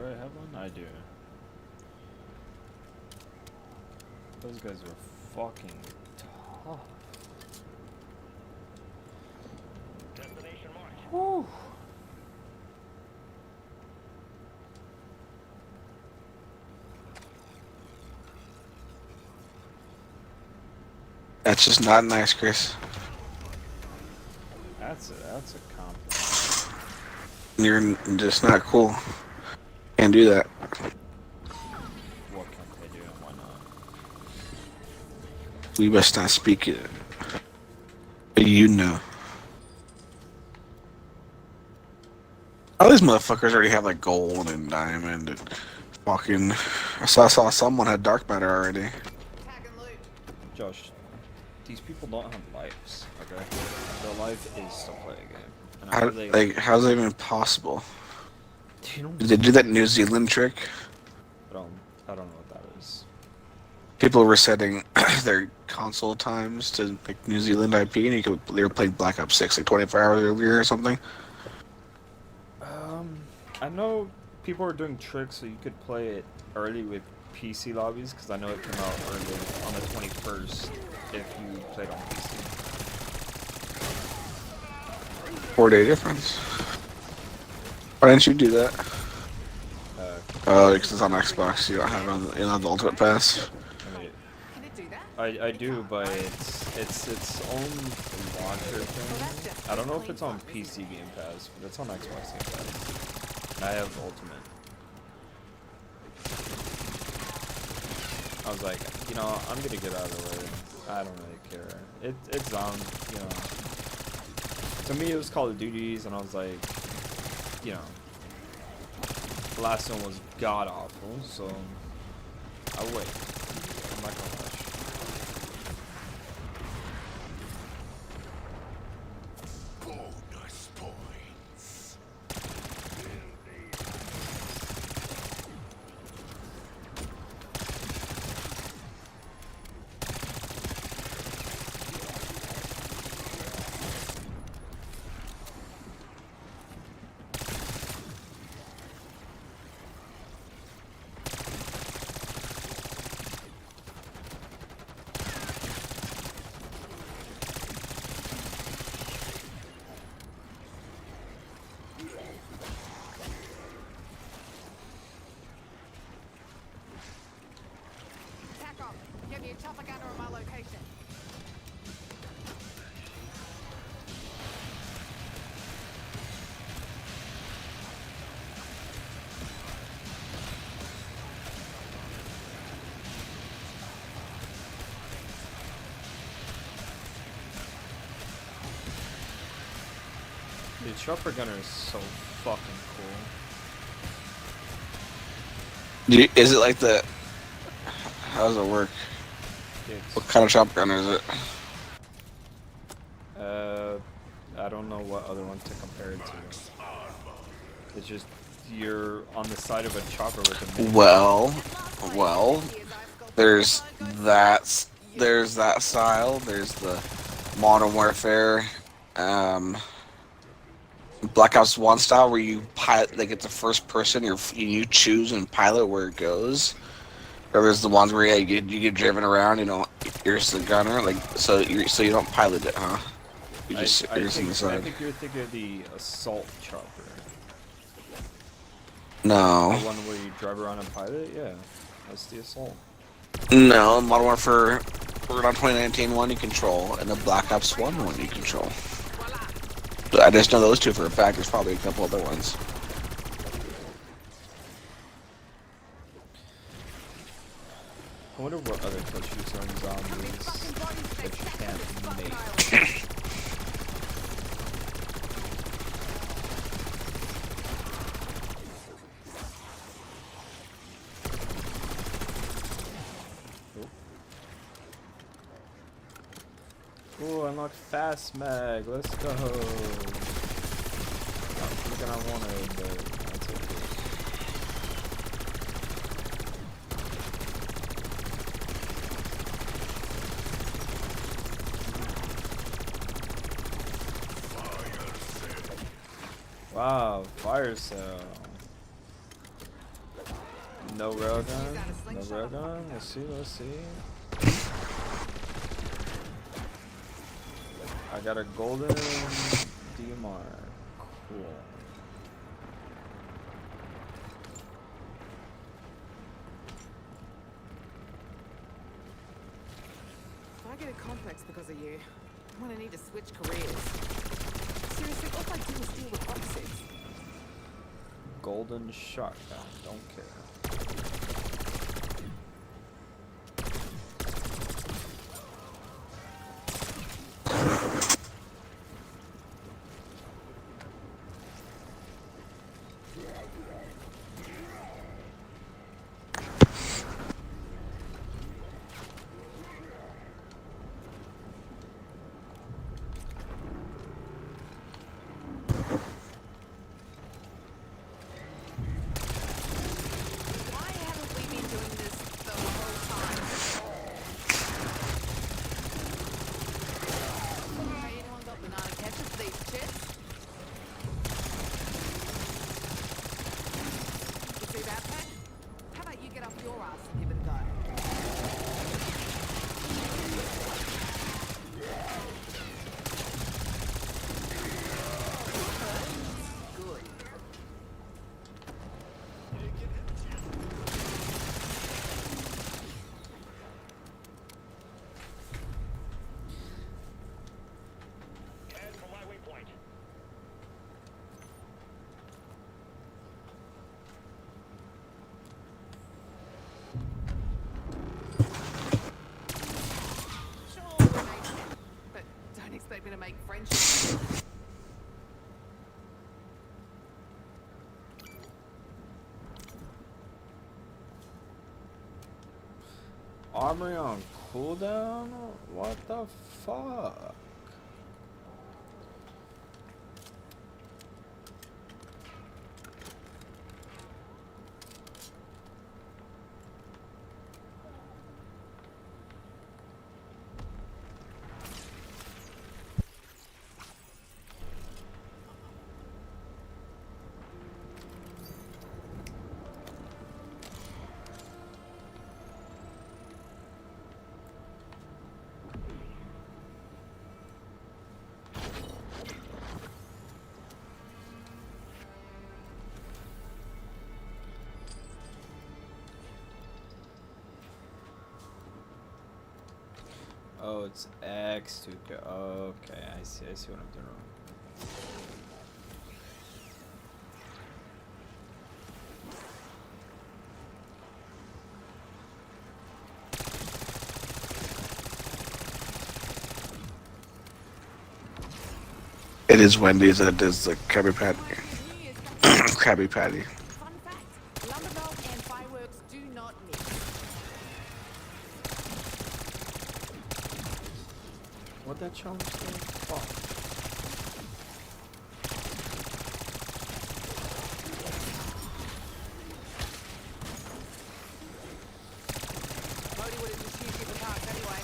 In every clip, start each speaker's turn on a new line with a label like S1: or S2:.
S1: I have one? I do. Those guys are fucking tough.
S2: Destination marked.
S1: Whew.
S3: That's just not nice, Chris.
S1: That's a compliment.
S3: You're just not cool. Can't do that.
S1: What can they do and why not?
S3: We must not speak it. But you know. All these motherfuckers already have like gold and diamond and fucking. I saw someone had dark matter already.
S1: Josh, these people don't have lives, okay? Their life is to play a game. And I
S3: How,
S1: know they,
S3: like, how's that even possible?
S1: you know,
S3: Did they do that New Zealand trick?
S1: I don't know what that is.
S3: People were setting their console times to like New Zealand IP, and they were playing Black Ops 6 like 24 hours earlier or something.
S1: I know people are doing tricks so you could play it early with PC lobbies, because I know it came out early on the 21st if you played on PC.
S3: 4-day difference. Why didn't you do that? Oh, because it's on Xbox. You don't have you don't have the Ultimate Pass.
S1: I do, but it's its own launcher thing. I don't know if it's on PC Game Pass, but it's on Xbox Game Pass. And I have Ultimate. I was like, you know, I'm gonna get out of the way. I don't really care. It's on, you know. To me, it was Call of Duties, and I was like, you know, the last one was god awful, so I'll wait. I'm not gonna rush.
S2: Bonus points.
S4: Give me a chopper gunner on my location.
S1: Dude, Chopper Gunner is so fucking cool.
S3: Is it like the? How does it work? What kind of shotgun is it?
S1: I don't know what other ones to compare it to. It's just you're on the side of a chopper with a mini.
S3: Well, there's that style. There's the Modern Warfare, Black Ops 1 style where you pilot, like it's a first person. You choose and pilot where it goes. Or there's the ones where you get driven around. You know, you're just the gunner. Like so you don't pilot it, huh? You just sit on the
S1: I
S3: side.
S1: think you're thinking of the assault chopper.
S3: No.
S1: The one where you drive around and pilot? Yeah, that's the assault.
S3: No, Modern Warfare, we're on 2019 one you control, and the Black Ops 1 one you control. So I just know those two for a fact. There's probably a couple other ones.
S1: I wonder what other glitches are in zombies that you can't make. Ooh, unlocked fast mag. Let's go. Not thinking I wanted, but that's okay. Wow, fire sale. No railgun. No railgun. Let's see. Let's see. I got a golden DMR. Cool.
S4: If I get a complex because of you, I'm gonna need to switch careers. Seriously, all I do is deal with boxes.
S1: Golden shotgun. Don't care.
S4: Why haven't we been doing this the whole time? Hey, anyone got banana ketchup for these chips? You see that, Pat? How about you get off your ass and give it a go? Good.
S2: Head for my waypoint.
S4: Sure, we're mates, but don't expect me to make friendships.
S1: Armory on cooldown? What the fuck? Oh, it's X to go. Okay, I see what I'm doing wrong.
S3: It is Wendy's and it is the Krabby Patty.
S4: New Year's coming.
S3: Krabby Patty.
S4: Fun fact, lumberjack and fireworks do not mix.
S1: What that challenge thing? Fuck.
S4: Cody would have just used you for parts anyway.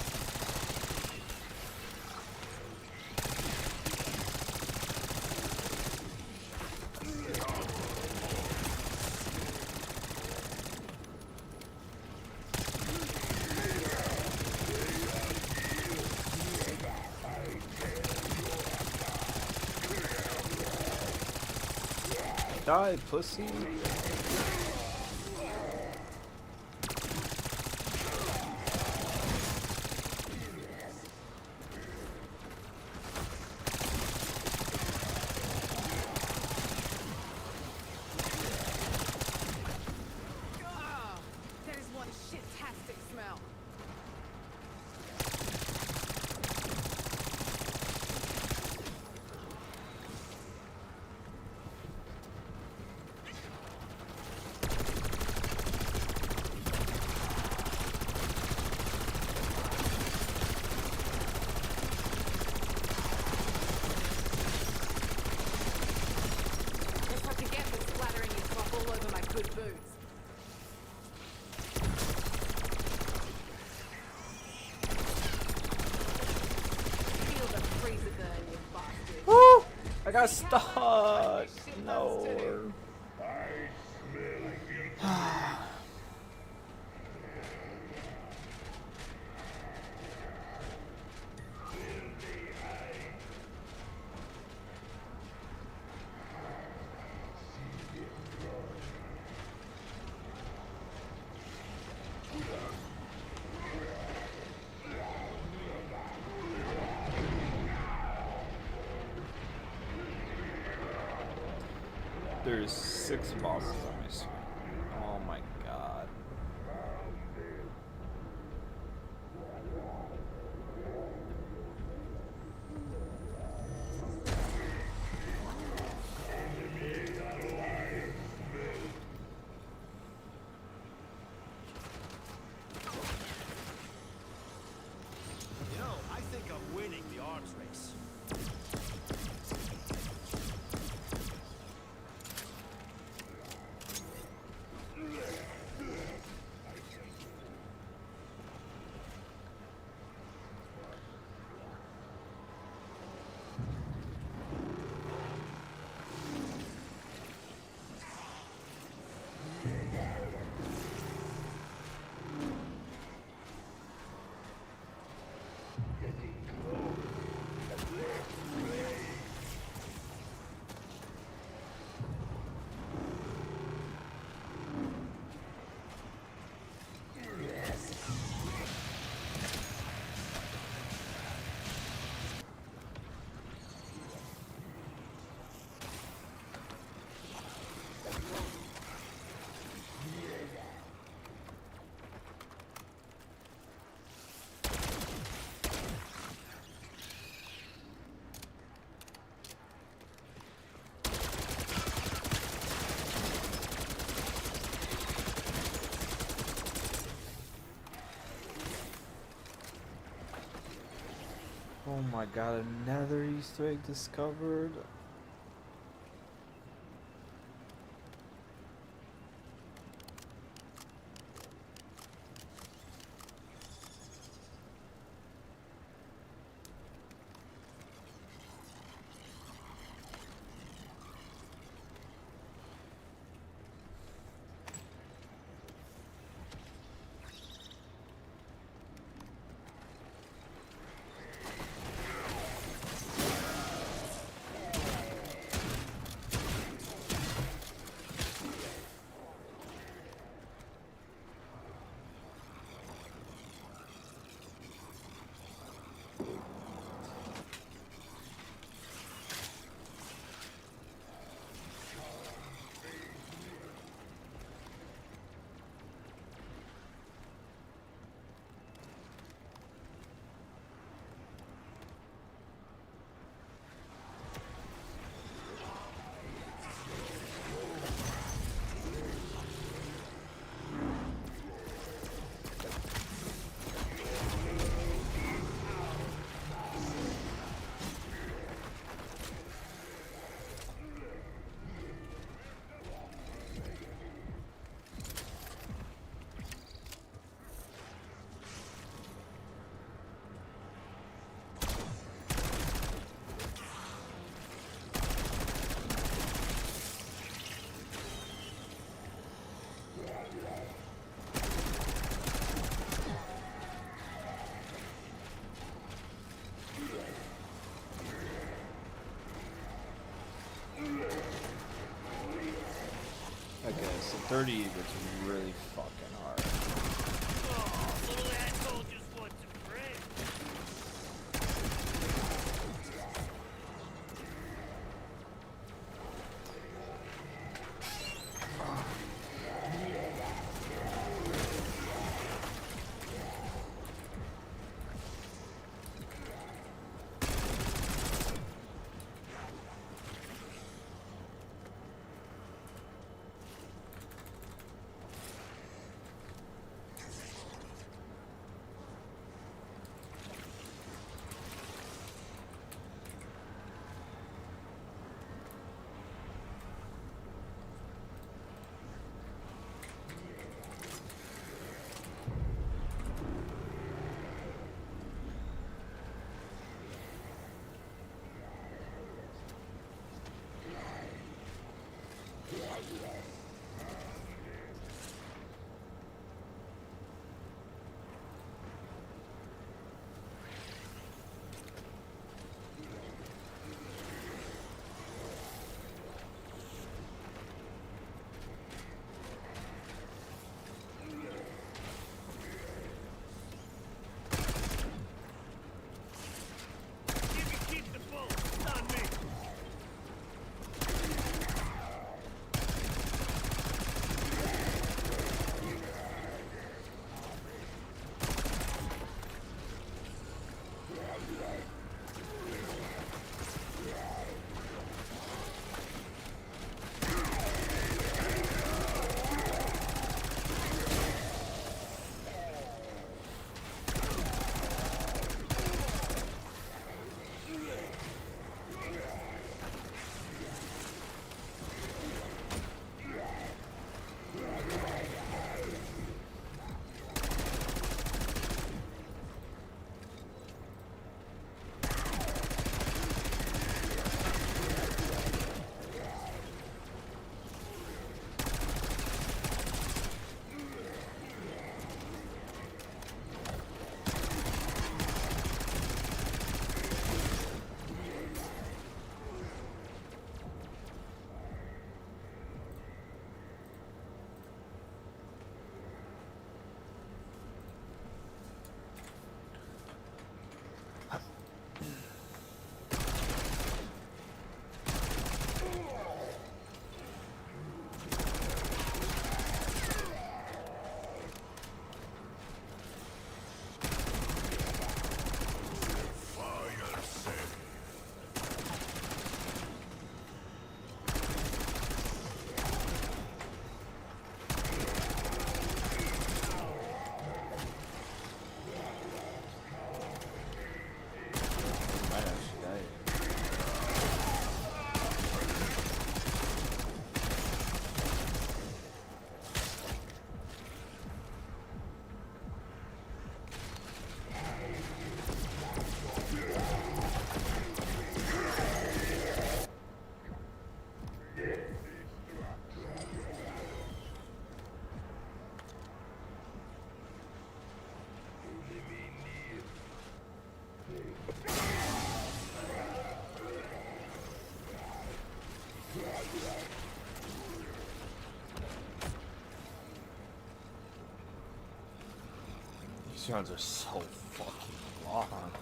S1: Die, pussy.
S4: Ah, that is one shit-tastic smell. That's what you get for splattering your crop all over my good boots. Feel the freezer burn, you bastard.
S1: Woo! I got stuck. No. There's 6 bosses on my screen. Oh my god.
S2: You know, I think I'm winning the arms race.
S1: Oh my god, another Easter egg discovered. Okay, so 30 gets really fucking hard.
S2: Oh, little asshole just wants a friend.
S1: guns are so fucking long.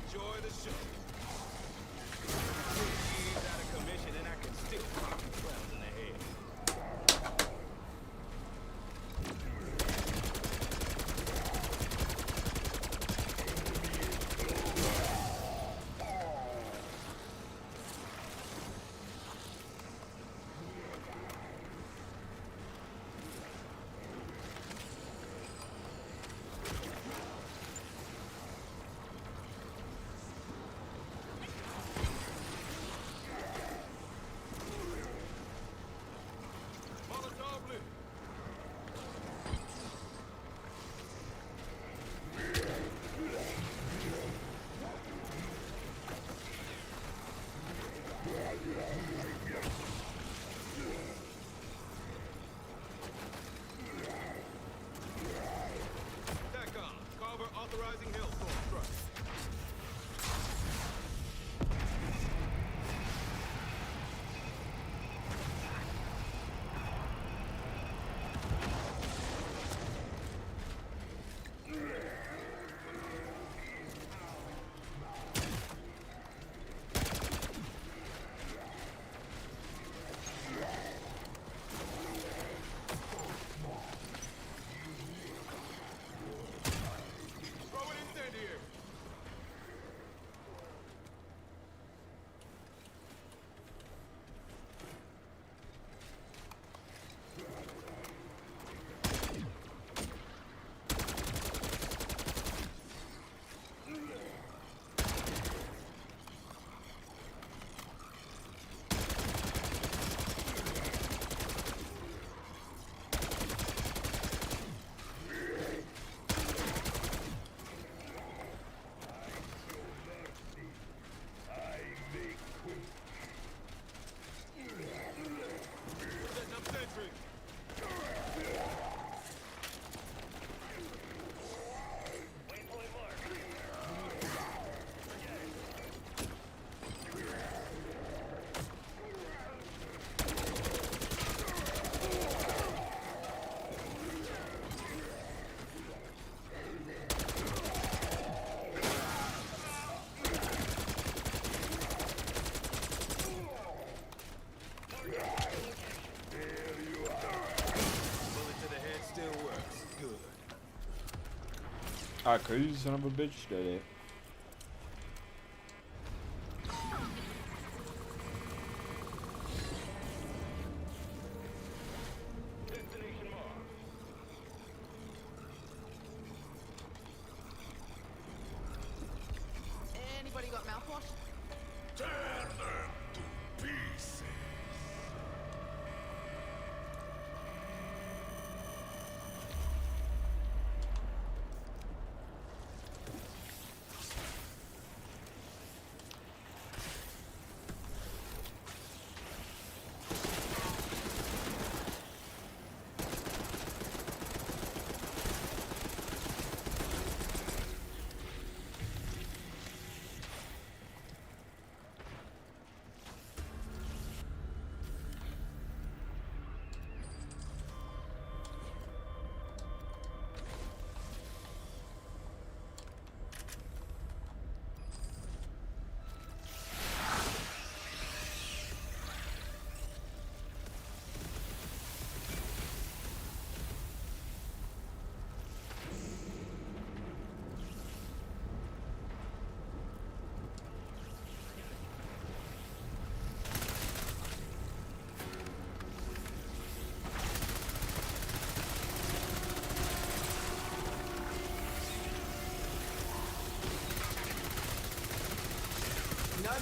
S2: Enjoy the show. He's out of commission and I can still pop you rounds in the head. Molotov lit. TACOM, Carver authorizing hailstorm strike. Throw it incendiary. Setting up sentry. Bullet to the head still works. Good.
S1: Ah, crazy son of a bitch, daddy.
S2: Destination marked.
S4: Anybody got mouthwash?
S2: Tear them to pieces.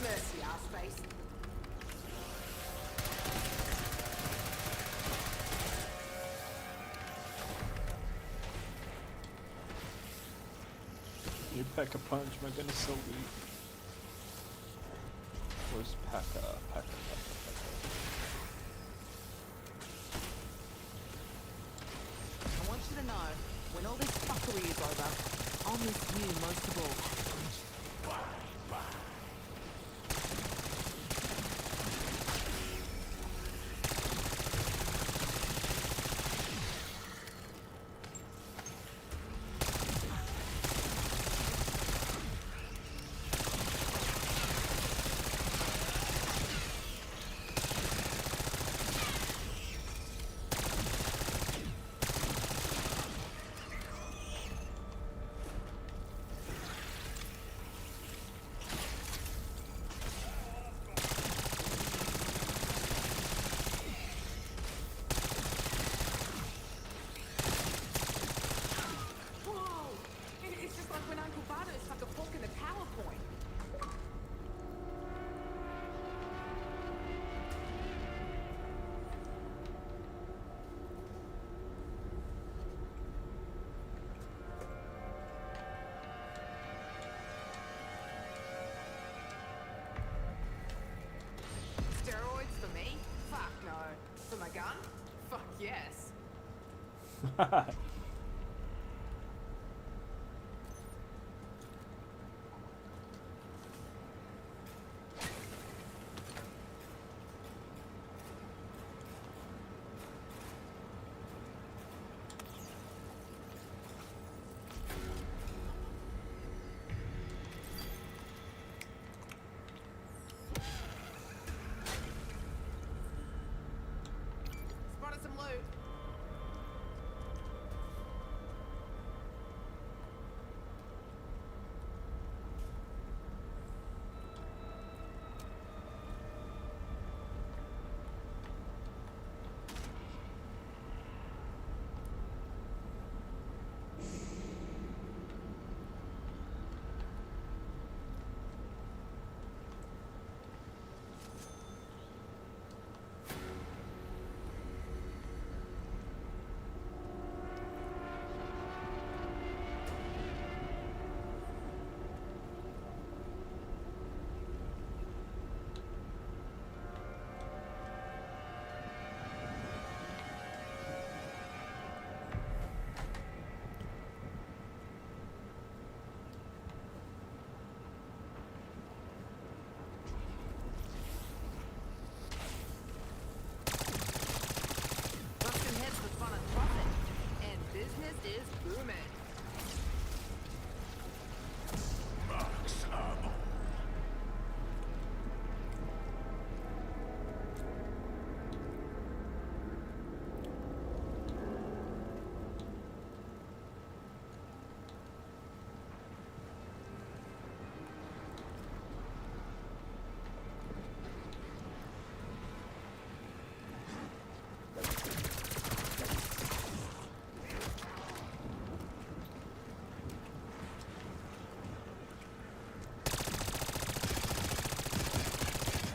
S4: Mercy, our space.
S1: You pack a punch, my goodness, so weak. Where's Pekka? Pekka.
S4: I want you to know, when all this fuckery is over, I'll miss you most of all. It's just like when Uncle Bardo stuck a fork in the PowerPoint. Steroids for me? Fuck no. For my gun? Fuck yes. Spotted some loot. Busting heads for fun and profit. And business is booming.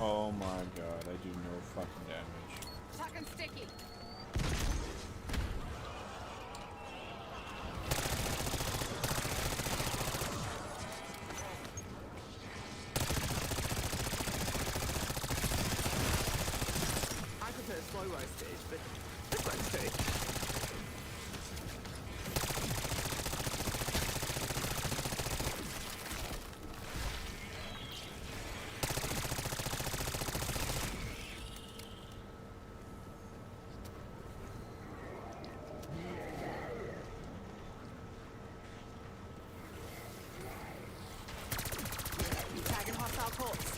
S1: Oh my god, I do no fucking damage.
S4: Tucking sticky. I prefer slow roasted, but this works too. Tagging hostile corpse.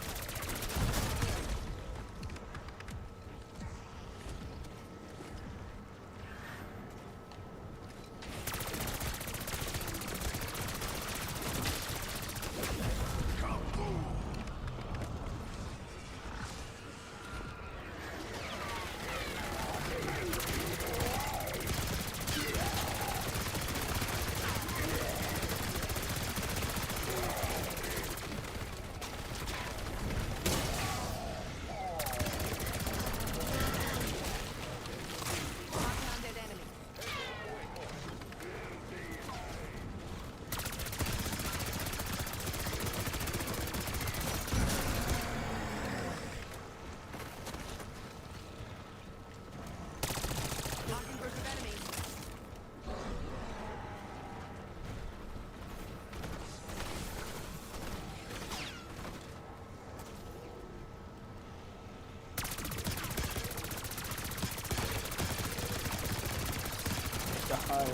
S1: God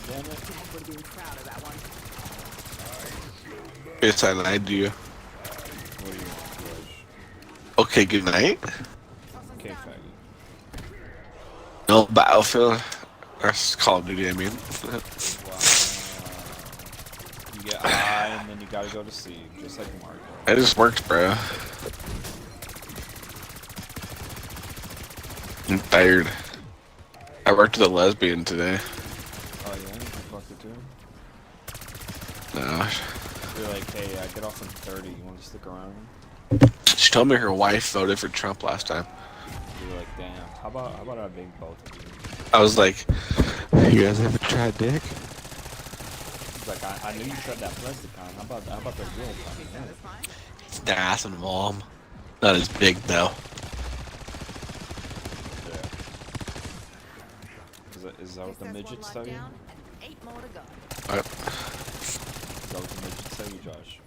S1: damn it.
S4: Dad would have been proud of that one.
S3: Yes, I lied to you.
S1: What do you want, George?
S3: Okay, good night.
S4: Tossing
S1: Okay,
S4: stun.
S1: faggot.
S3: No Battlefield. Or Call of Duty, I mean.
S1: Wow. You get high and then you gotta go to sleep, just like Marco.
S3: It just worked, bro. I'm tired. I worked with a lesbian today.
S1: Oh yeah? You fucked it too?
S3: No.
S1: You're like, hey, I get off in 30, you wanna stick around?
S3: She told me her wife voted for Trump last time.
S1: You're like, damn, how about I big both of you?
S3: I was like, you guys ever tried dick?
S1: He's like, I knew you said that plastic kind. How about the real kind? Yeah.
S4: Satisfying?
S3: It's ass and warm. Not as big though.
S1: Yeah. Is that what the
S4: Guess that's one
S1: midgets
S4: life
S1: tell you?
S4: down and 8 more to go.
S3: What,
S1: Is that what the midgets tell you, Josh?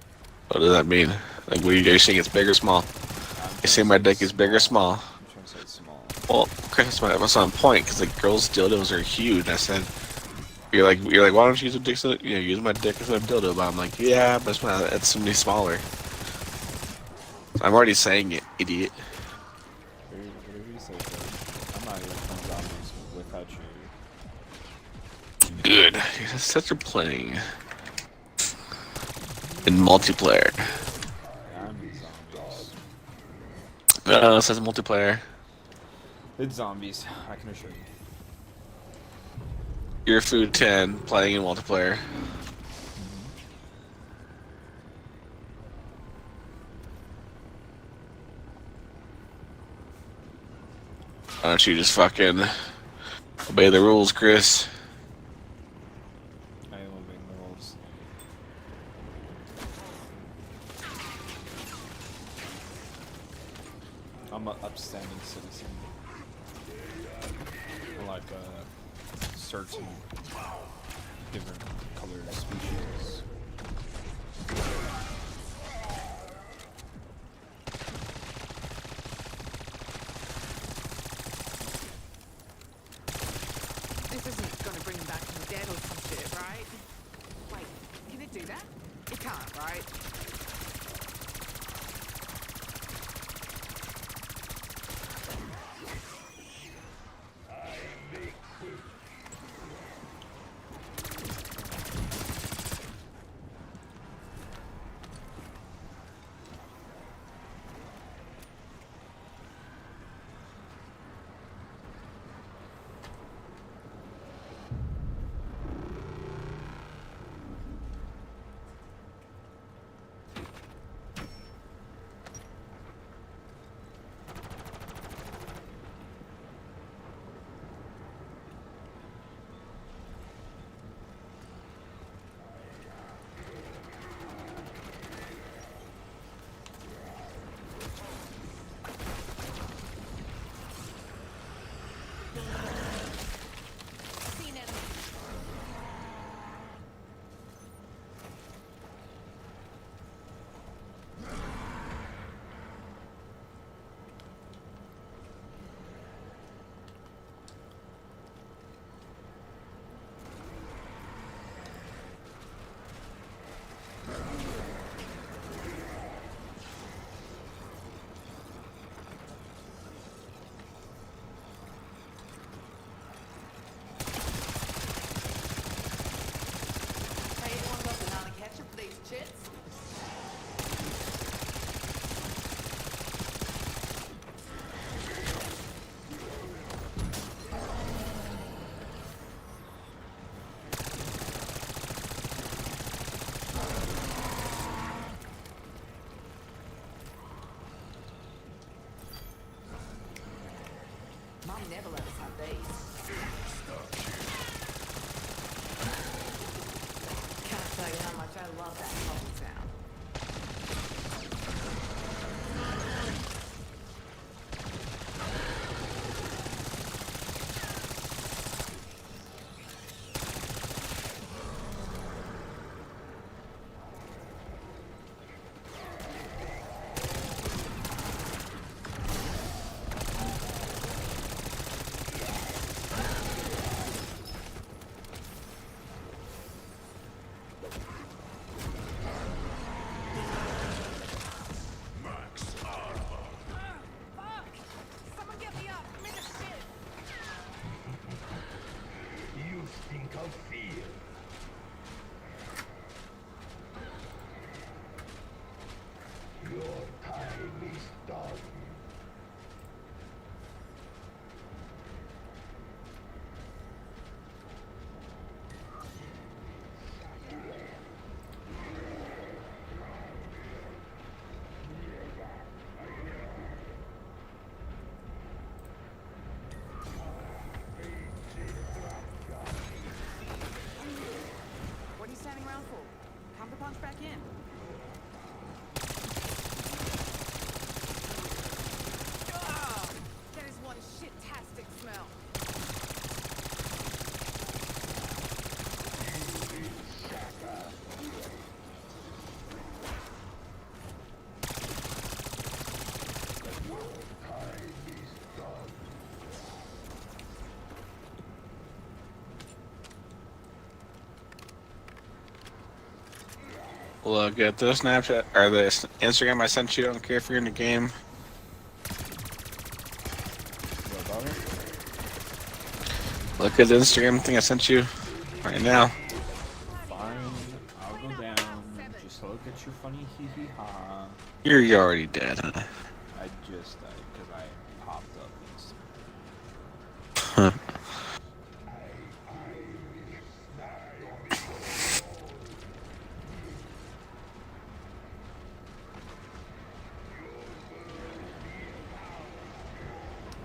S3: what does that mean? Like, what are you saying? It's big or small? You say my dick is big or small?
S1: I'm trying to say it's small.
S3: Well, Chris, that's on point because like girls' dildos are huge. I said, you're like, why don't you use a dick? Use my dick as a dildo. But I'm like, yeah, but it's somebody smaller. I'm already saying it, idiot.
S1: Whatever you say, Josh. I'm not even playing zombies without you.
S3: Good. You're such a playing in multiplayer.
S1: Yeah, I'm in zombies.
S3: It says multiplayer.
S1: It's zombies, I can assure you.
S3: Your food 10 playing in multiplayer. Why don't you just fucking obey the rules, Chris?
S1: I am obeying the rules. I'm an upstanding citizen. Like certain different colored species.
S4: This isn't gonna bring him back from the dead or some shit, right? Wait, can it do that? It can't, right? Hey, anyone got banana ketchup for these chits? Mom never let us have these. Can't tell you how much I love that bubble sound.
S3: Look at the Snapchat or the Instagram I sent you. I don't care if you're in the game.
S1: What about it?
S3: Look at the Instagram thing I sent you right now.
S1: Fine, I'll go down. Just look at your funny hee hee ha.
S3: You're already dead, huh?
S1: I just died because I popped up.
S3: Huh.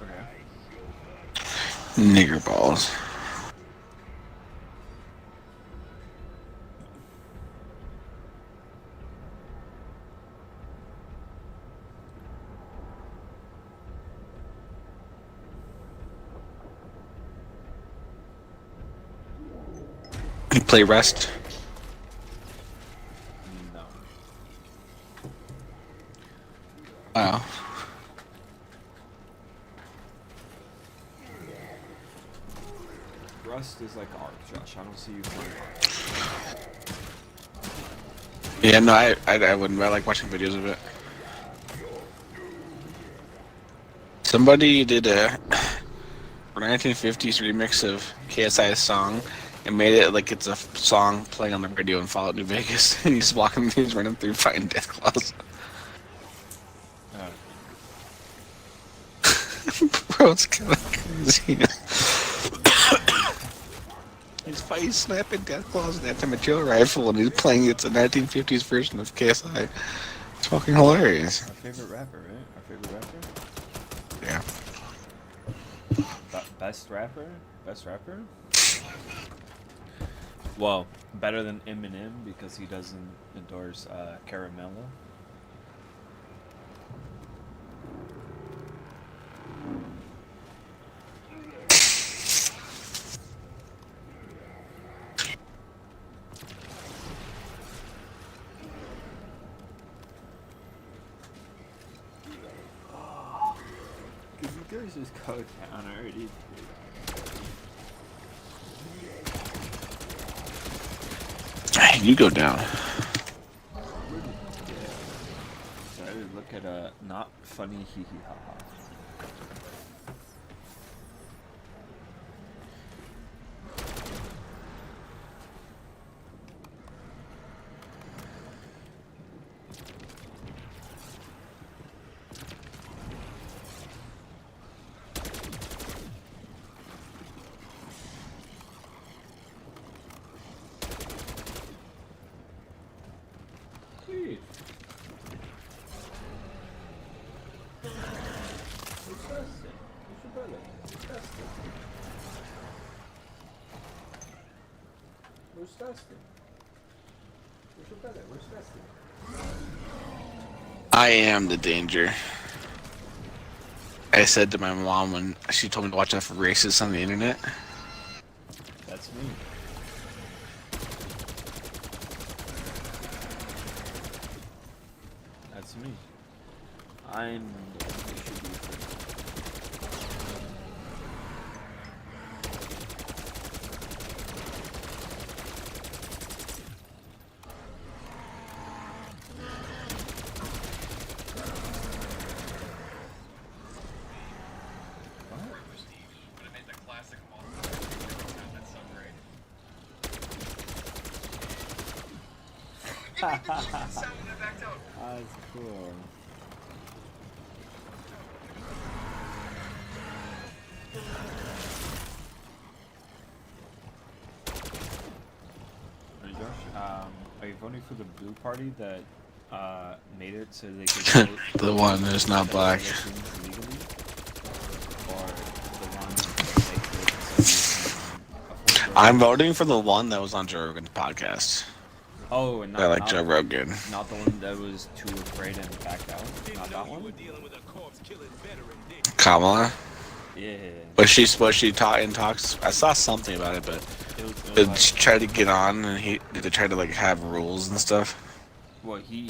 S1: Okay.
S3: Nigger balls. You play Rust?
S1: No.
S3: Wow.
S1: Rust is like art, Josh. I don't see you playing art.
S3: Yeah, no, I wouldn't. I like watching videos of it. Somebody did a 1950s remix of KSI's song and made it like it's a song playing on the radio in Fallout New Vegas. And he's running through fighting death claws. Bro, it's kind of crazy. He's snapping death claws with an anti-material rifle, and he's playing it's a 1950s version of KSI. It's fucking hilarious.
S1: Our favorite rapper, right? Our favorite rapper?
S3: Yeah.
S1: Best rapper? Best rapper? Well, better than Eminem because he doesn't endorse Caramello. Could you guys just go down already?
S3: You go down.
S1: So I would look at a not funny hee hee ha ha. Sweet. Where's Dustin? Where's your brother? Dustin. Where's Dustin? Where's your brother? Where's Dustin?
S3: I am the danger. I said to my mom when she told me to watch out for racists on the internet.
S1: That's me. That's me. I'm the one who should be afraid. That's cool. Hey Josh, are you voting for the blue party that made it so they could vote
S3: The one that's not black.
S1: elections legally? Or the one that makes it so you can afford
S3: I'm voting for the one that was on Joe Rogan's podcast.
S1: Oh, and
S3: I like Joe Rogan.
S1: not the one that was too afraid and backed out? Not that
S2: You were
S1: one?
S2: dealing with a corpse-killing veteran, didn't you?
S3: Kamala.
S1: Yeah.
S3: Was she taught in talks? I saw something about it, but
S1: It
S3: did
S1: was
S3: she try to get on and did they try to like have rules and stuff?
S1: well, he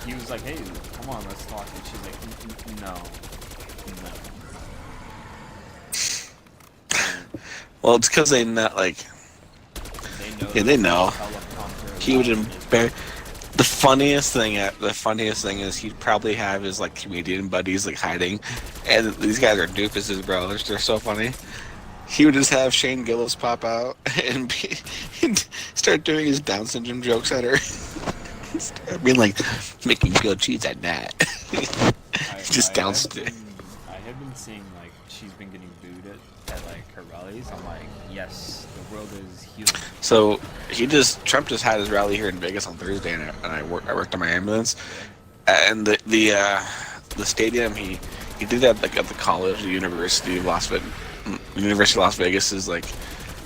S1: was like, hey, come on, let's talk. And she's like, no.
S3: Well, it's because they not like
S1: They know.
S3: yeah they know
S1: teleprompter
S3: he would
S1: line is-
S3: embarrass. funniest thing is he'd probably have his like comedian buddies like hiding, and these guys are doofuses, bro. They're so funny. He would just have Shane Gillis pop out and start doing his Down syndrome jokes at her. Start being like, making grilled cheese at that. Just downstairs.
S1: I have been seeing like she's been getting booed at like her rallies. I'm like, yes, the world is healing.
S3: So Trump just had his rally here in Vegas on Thursday, and I worked on my ambulance, and the stadium he did that like at the college, the University of Las Vegas is like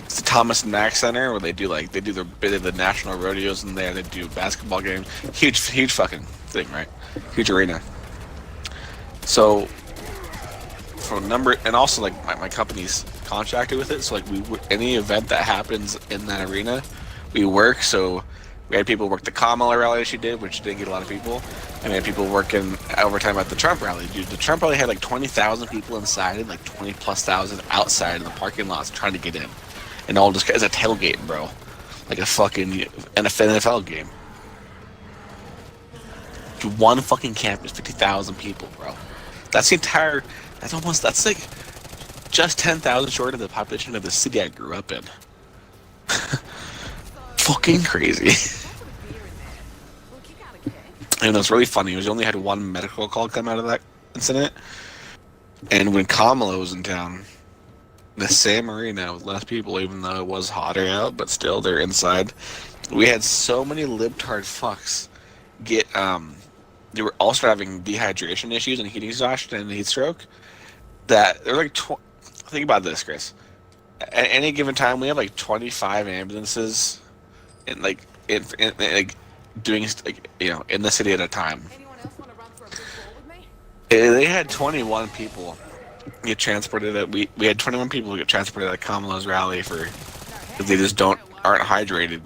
S3: it's the Thomas and Mack Center where they do the bit of the national rodeos in there. They do basketball games, huge fucking thing, right? Huge arena. So and also like my company's contracted with it, so like any event that happens in that arena, we work. So we had people work the Kamala rally she did, which didn't get a lot of people, and we had people working overtime at the Trump rally. Dude, the Trump rally had like 20,000 people inside and like 20,000+ outside in the parking lots trying to get in, and all just as a tailgate, bro, like a fucking NFL game. Dude, one fucking campus, 50,000 people, bro. That's the entire. That's like just 10,000 short of the population of the city I grew up in. Fucking crazy. And it's really funny. We only had one medical call come out of that incident. And when Kamala was in town, the same arena with less people, even though it was hotter out, but still they're inside. We had so many libtard fucks get they were also having dehydration issues and heat exhaustion and heat stroke. That they're like, think about this, Chris. At any given time, we have like 25 ambulances, in like doing like in the city at a time.
S4: Anyone else want to run for a big ball with me?
S3: They had 21 people get transported. We had 21 people get transported at Kamala's rally because they just aren't hydrated.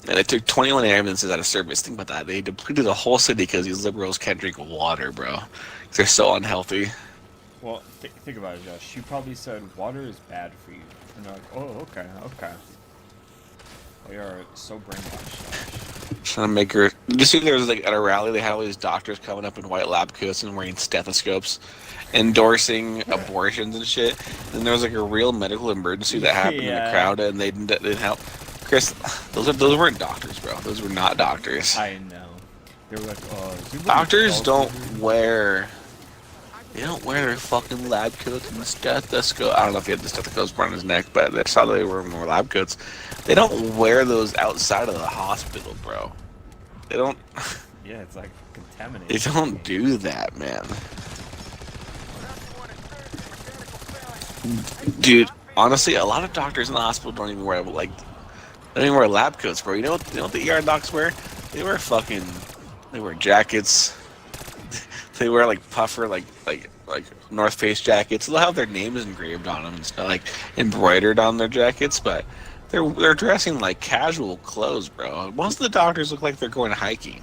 S3: And it took 21 ambulances out of service. Think about that. They depleted the whole city because these liberals can't drink water, bro. They're so unhealthy.
S1: Well, think about it, Josh. You probably said water is bad for you. And they're like, oh, okay. We are so brainwashed, Josh.
S3: Trying to make her. You see, there was like at a rally, they had all these doctors coming up in white lab coats and wearing stethoscopes, endorsing abortions and shit. And there was like a real medical emergency that happened in the crowd, and they didn't help. Chris, those weren't doctors, bro. Those were not doctors.
S1: I know. They were like,
S3: doctors don't wear. They don't wear their fucking lab coats and the stethoscope. I don't know if he had the stethoscopes around his neck, but I saw they were more lab coats. They don't wear those outside of the hospital, bro. They don't.
S1: Yeah, it's like contaminated.
S3: They don't do that, man. Dude, honestly, a lot of doctors in the hospital don't even wear lab coats, bro. You know what the ER docs wear? They wear jackets. They wear like puffer, like North Face jackets. They'll have their names engraved on them and stuff, like embroidered on their jackets, but they're dressing like casual clothes, bro. Most of the doctors look like they're going hiking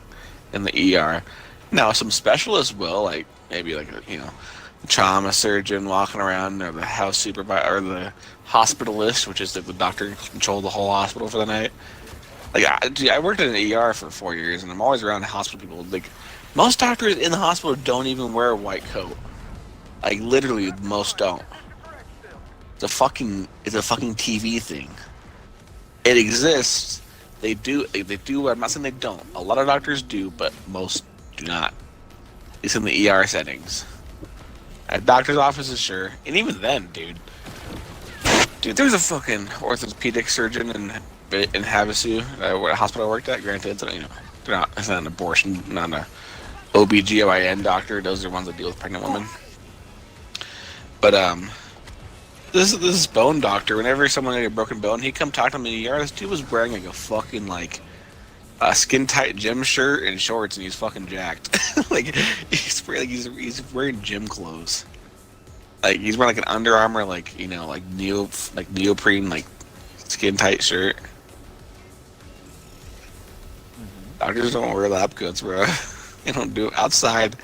S3: in the ER. Now, some specialists will, like maybe like a trauma surgeon walking around, or the house supervisor, or the hospitalist, which is the doctor in control of the whole hospital for the night. Like I worked in an ER for 4 years, and I'm always around hospital people. Like most doctors in the hospital don't even wear a white coat. Like literally, most don't. It's a fucking TV thing. It exists. They do. I'm not saying they don't. A lot of doctors do, but most do not. It's in the ER settings. At doctor's offices, sure, and even then, dude, there's a fucking orthopedic surgeon in Havasu, where a hospital I worked at. Granted, it's not an abortion, not a OBGYN doctor. Those are the ones that deal with pregnant women. But this is bone doctor. Whenever someone had a broken bone, he'd come talk to me in the ER. This dude was wearing like a fucking a skin tight gym shirt and shorts, and he's fucking jacked. Like he's wearing gym clothes. Like he's wearing like an Under Armour neoprene skin tight shirt. Mm-hmm. Doctors don't wear lab coats, bro. They don't do it outside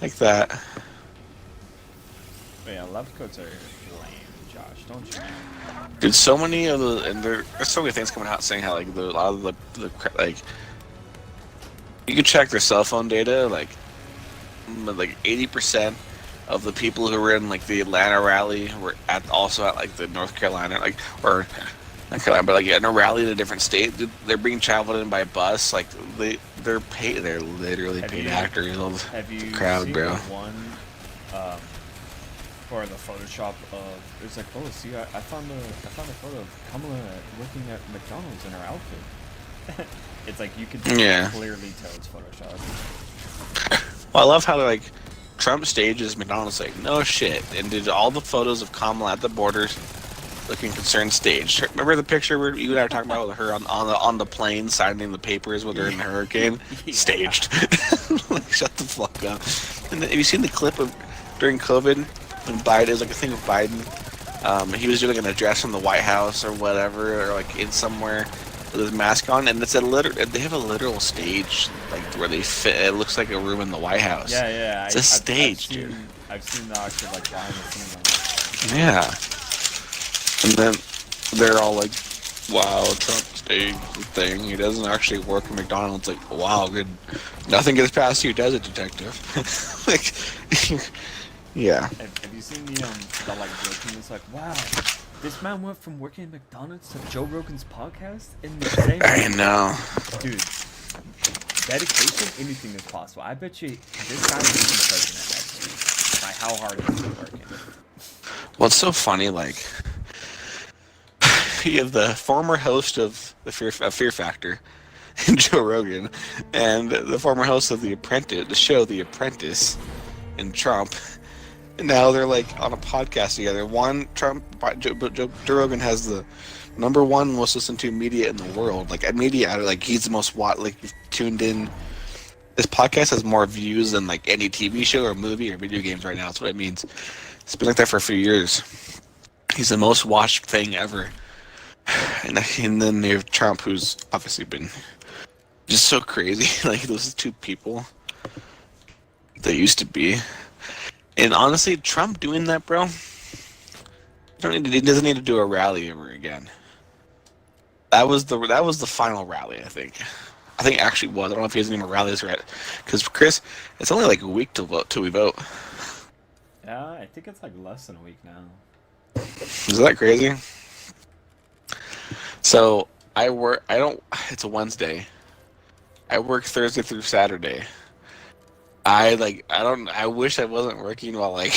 S3: like that.
S1: But yeah, lab coats are lame, Josh. Don't you?
S3: Dude, so many of there's so many things coming out saying how a lot of the You can check their cell phone data. Like 80% of the people who were in like the Atlanta rally were also at like the North Carolina, like, or not Carolina, but like in a rally in a different state. They're being traveled in by bus. Like they're literally paid actors of
S1: Have you
S3: the crowd,
S1: seen
S3: bro.
S1: the one for the Photoshop of? It's like, oh, see, I found a photo of Kamala working at McDonald's in her outfit. It's like you can clearly tell it's Photoshop.
S3: Well, I love how like Trump stages McDonald's like no shit and did all the photos of Kamala at the borders looking concerned staged. Remember the picture where you and I were talking about with her on the plane signing the papers with her in the hurricane?
S1: Yeah.
S3: Staged. Like, shut the fuck up. And then, have you seen the clip of during COVID when Biden, it was like a thing with Biden? He was doing an address from the White House or whatever, or like in somewhere with his mask on, and it's they have a literal stage like where they fit. It looks like a room in the White House.
S1: Yeah.
S3: It's a stage, dude.
S1: I've seen the actual like behind the scenes.
S3: Yeah. And then they're all like, wow, Trump staged the thing. He doesn't actually work at McDonald's. Like, wow, good. Nothing gets past you, does it, detective? Like, yeah.
S1: Have you seen the like joking? It's like, wow, this man went from working at McDonald's to Joe Rogan's podcast in the same.
S3: I know.
S1: Dude, dedication, anything is possible. I bet you this guy will be president next week by how hard he's been working.
S3: Well, it's so funny, like, you have the former host of the Fear Factor, Joe Rogan, and the former host of The show The Apprentice, and Trump. And now they're like on a podcast together. Joe Rogan has the #1 most listened to media in the world. Like media, like he's the most tuned in. This podcast has more views than like any TV show or movie or video games right now. That's what it means. It's been like that for a few years. He's the most watched thing ever. And then you have Trump, who's obviously been just so crazy. Like those two people that used to be. And honestly, Trump doing that, bro, he doesn't need to do a rally ever again. That was the final rally, I think. I think it actually was. I don't know if he has any more rallies yet. Because, Chris, it's only like a week till we vote.
S1: Yeah, I think it's like less than a week now.
S3: Is that crazy? So, it's a Wednesday. I work Thursday through Saturday. I wish I wasn't working while like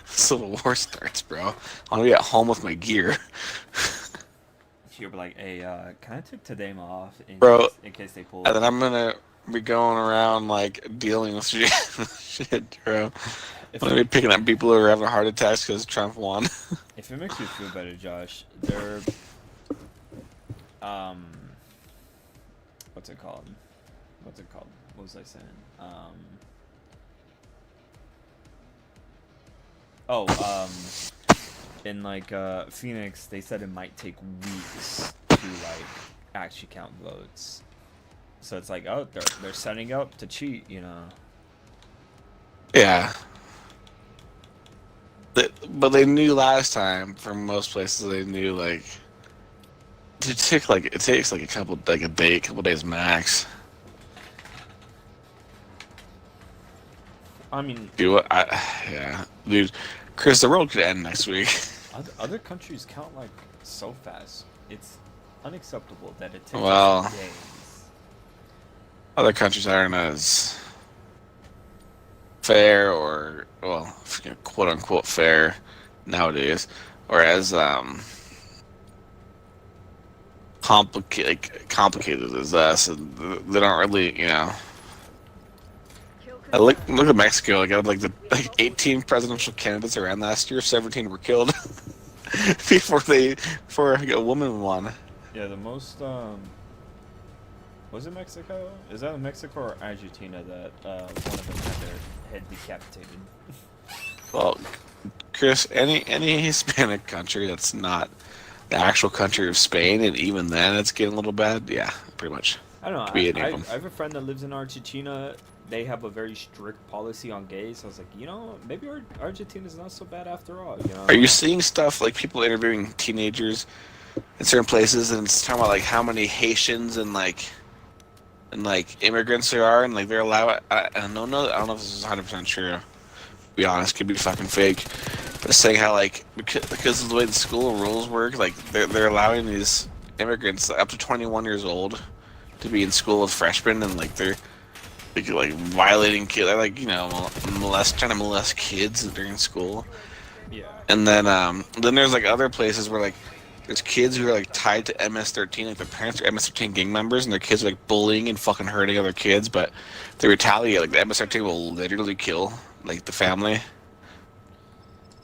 S3: Civil War starts, bro. I want to be at home with my gear.
S1: You'll be like, hey, can I take today off in case they pull?
S3: And then I'm gonna be going around like dealing with shit, bro. I'm gonna be picking up people who are having heart attacks because Trump won.
S1: If it makes you feel better, Josh, what's it called? What was I saying? In like Phoenix, they said it might take weeks to like actually count votes. So it's like, oh, they're setting up to cheat, you know.
S3: Yeah. But they knew last time. For most places, they knew like it takes like a couple days max.
S1: I mean,
S3: yeah, dude, Chris, the world could end next week.
S1: Other countries count like so fast. It's unacceptable that it takes days.
S3: Other countries aren't as fair or, well, quote unquote fair nowadays, or as complicated as us. And they don't really, you know. Look at Mexico. Like 18 presidential candidates around last year. 17 were killed before a woman won.
S1: Yeah, the most was it Mexico? Is that Mexico or Argentina that one of them had their head decapitated?
S3: Well, Chris, any Hispanic country that's not the actual country of Spain, and even then it's getting a little bad. Yeah, pretty much.
S1: I don't know. I have a friend that lives in Argentina. They have a very strict policy on gays. So I was like, you know, maybe Argentina's not so bad after all. You know?
S3: Are you seeing stuff like people interviewing teenagers in certain places, and it's talking about like how many Haitians and like and like immigrants there are, and like they're allowed. I don't know. I don't know if this is 100% true. To be honest, could be fucking fake. But saying how like because of the way the school rules work, like they're allowing these immigrants up to 21 years old to be in school with freshmen, and like they're like violating kids, they're like trying to molest kids during school.
S1: Yeah.
S3: And then there's like other places where like there's kids who are like tied to MS-13, like their parents are MS-13 gang members, and their kids are like bullying and fucking hurting other kids, but they retaliate. Like the MS-13 will literally kill like the family.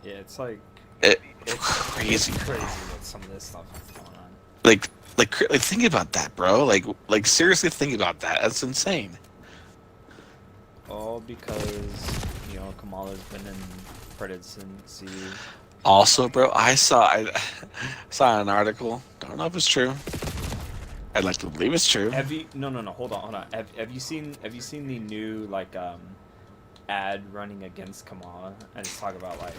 S1: Yeah, it's like
S3: It's
S1: it's
S3: crazy,
S1: It's
S3: bro.
S1: crazy what some of this stuff is going on.
S3: Like think about that, bro. Like seriously, think about that. That's insane.
S1: All because Kamala's been in presidency.
S3: Also, bro, I saw an article. Don't know if it's true. I'd like to believe it's true.
S1: Have you? No. Hold on. Have you seen the new like ad running against Kamala, and it's talk about like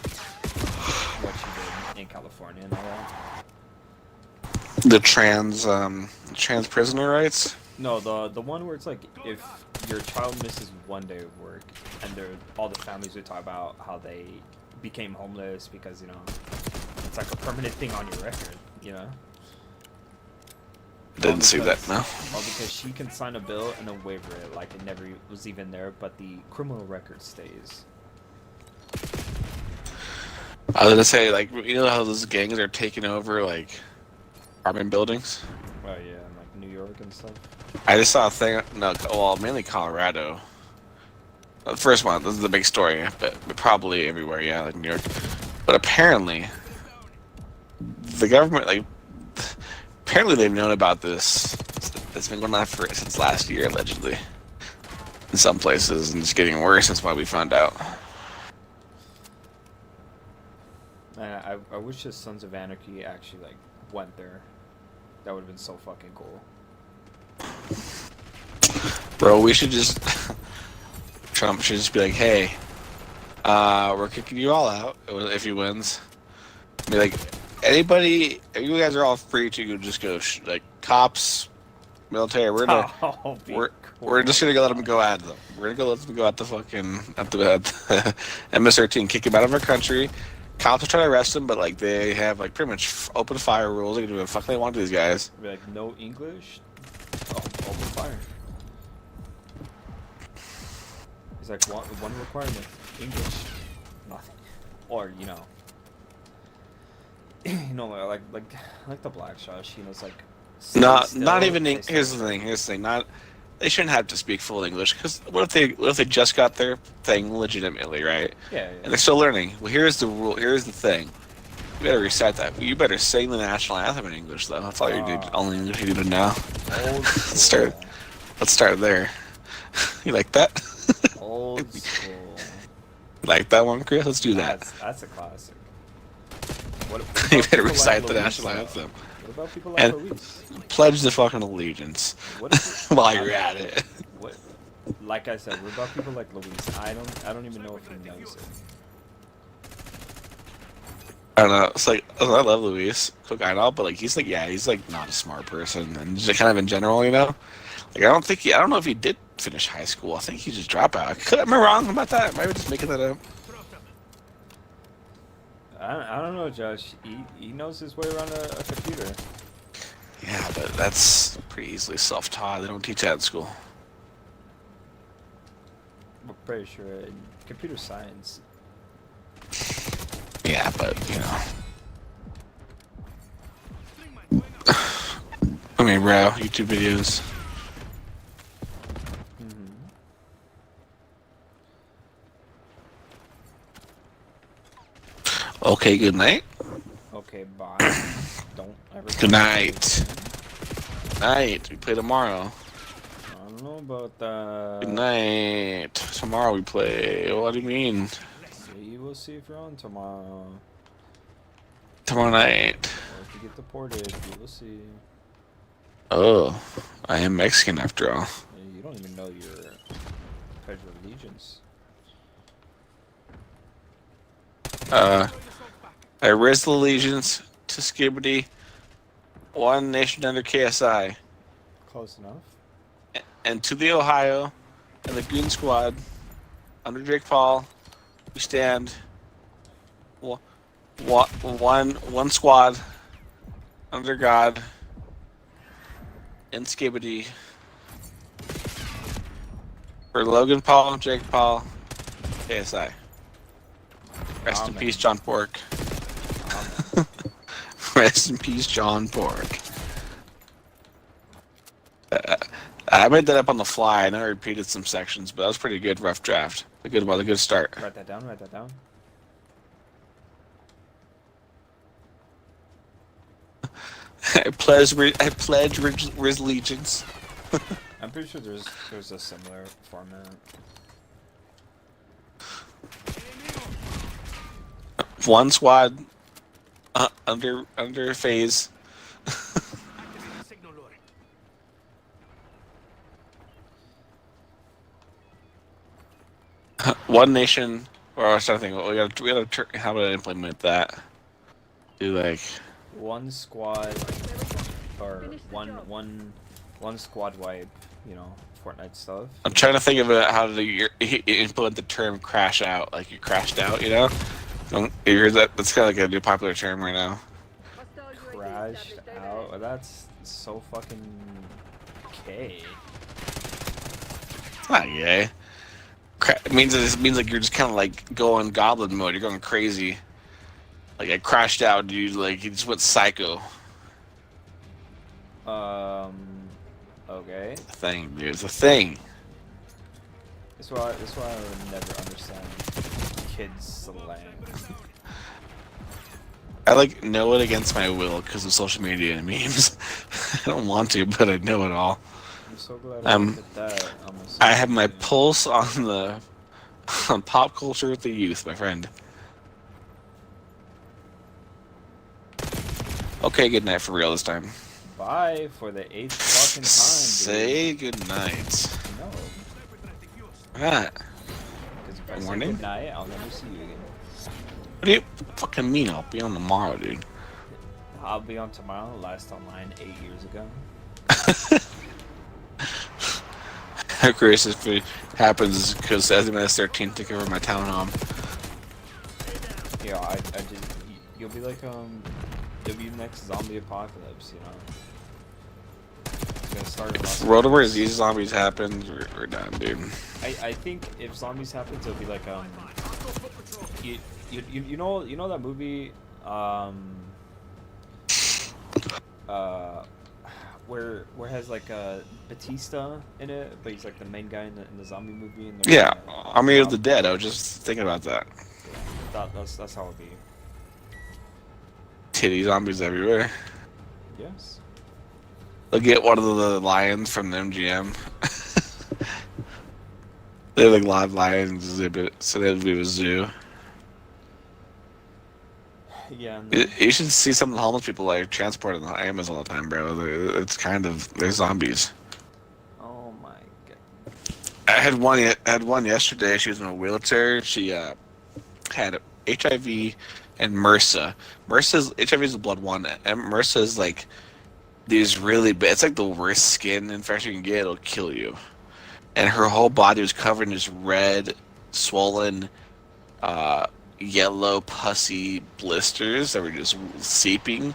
S1: what she did in California and all that?
S3: The trans prisoner rights.
S1: No, the one where it's like if your child misses one day of work, and all the families would talk about how they became homeless because it's like a permanent thing on your record.
S3: Didn't see that, no.
S1: All because she can sign a bill and then waiver it like it never was even there, but the criminal record stays.
S3: I was gonna say, like, you know how those gangs are taking over like apartment buildings.
S1: Oh yeah, and like New York and stuff.
S3: I just saw a thing. No, well, mainly Colorado. The first one. This is the big story, but probably everywhere. Yeah, like New York. But apparently, the government, like, apparently they've known about this. It's been going on since last year, allegedly. In some places, and it's getting worse. That's why we found out.
S1: Man, I wish the Sons of Anarchy actually like went there. That would have been so fucking cool.
S3: Bro, we should just... Trump should just be like, hey, we're kicking you all out if he wins. Be like, anybody, you guys are all free to just go, like, cops, military, we're just gonna go let them go at them. We're gonna go let them go at the fucking, at the MS-13, kick him out of our country. Cops will try to arrest him, but, like, they have, like, pretty much open fire rules. They can do whatever the fuck they want to these guys.
S1: Be like, no English, open fire. It's like one requirement, English, nothing, or like the black Josh, it's like.
S3: Not even. Here's the thing. They shouldn't have to speak full English because what if they just got their thing legitimately, right?
S1: Yeah.
S3: And they're still learning. Well, here's the rule. Here's the thing. You better recite that. You better sing the national anthem in English, though. That's all you do. Only English you do now. Let's start there. You like that?
S1: Old school.
S3: You like that one, Chris? Let's do that.
S1: That's a classic.
S3: You better recite the national anthem.
S1: What about people like Luis?
S3: Pledge the fucking allegiance while you're at it.
S1: What? Like I said, what about people like Luis? I don't even know if he knows it.
S3: I don't know. It's like I love Luis, cool guy and all, but like he's like not a smart person, and just kind of in general, Like I don't know if he did finish high school. I think he just dropped out. Am I wrong about that? Am I just making that up?
S1: I don't know, Josh. He knows his way around a computer.
S3: Yeah, but that's pretty easily self-taught. They don't teach that in school.
S1: I'm pretty sure in computer science.
S3: Yeah, but I mean, bro, YouTube videos. Okay, good night.
S1: Okay, bye. Don't ever.
S3: Good night. Night. We play tomorrow.
S1: I don't know about that.
S3: Good night. Tomorrow we play. What do you mean?
S1: We'll see if you're on tomorrow.
S3: Tomorrow night.
S1: Or if you get deported, we will see.
S3: Oh, I am Mexican after all.
S1: You don't even know your pledge of allegiance.
S3: I raise the allegiance to Skibbity, one nation under KSI,
S1: Close enough.
S3: and to the Ohio and the Goon Squad, under Jake Paul, we stand one squad, under God, in Skibbity, for Logan Paul, Jake Paul, KSI. Rest in peace, John Pork. Rest in peace, John Pork. I made that up on the fly. I know I repeated some sections, but that was pretty good. Rough draft. A good start.
S1: Write that down. Write that down.
S3: I pledge allegiance.
S1: I'm pretty sure there's a similar format.
S3: One squad under phase. One nation, or I was trying to think. We gotta how do I implement that? Do like
S1: One squad, or one squad wipe. You know, Fortnite stuff.
S3: I'm trying to think of how to implement the term crash out. Like you crashed out, you know? You heard that? That's kind of like a new popular term right now.
S1: Crashed out. Well, that's so fucking gay.
S3: It's not gay. It means like you're just kind of like going goblin mode. You're going crazy. Like I crashed out, dude. Like you just went psycho.
S1: Okay.
S3: It's a thing, dude. It's a thing.
S1: That's why I would never understand kids slang.
S3: I like know it against my will because of social media and memes. I don't want to, but I know it all.
S1: I'm so glad I looked at that.
S3: I have my pulse on pop culture with the youth, my friend. Okay, good night for real this time.
S1: Bye for the 8th fucking time, dude.
S3: Say good night.
S1: No.
S3: What?
S1: Because if I say
S3: Morning?
S1: good night, I'll never see you again.
S3: What do you fucking mean? I'll be on tomorrow, dude.
S1: I'll be on tomorrow, last online 8 years ago.
S3: How curious if it happens because as of 13 took over my town home.
S1: Yeah, I just you'll be like you'll be next zombie apocalypse, you know. It's gonna start.
S3: If World War Z zombies happen, we're done, dude.
S1: I think if zombies happens, it'll be like you know that movie where it has like Batista in it, but he's like the main guy in the zombie movie. And
S3: Yeah, Army of the Dead. I was just thinking about that.
S1: Yeah, that's how it be.
S3: Titty zombies everywhere.
S1: Yes.
S3: They'll get one of the lions from the MGM. They have like live lions exhibit, so they'll be a zoo.
S1: Yeah.
S3: You should see some of the homeless people like transported on Amazon all the time, bro. It's kind of they're zombies.
S1: Oh my god.
S3: I had one yesterday. She was in a wheelchair. She had HIV and MRSA. HIV is a blood one, and MRSA is like these really bad. It's like the worst skin infection you can get. It'll kill you. And her whole body was covered in just red, swollen, yellow, pussy blisters that were just seeping.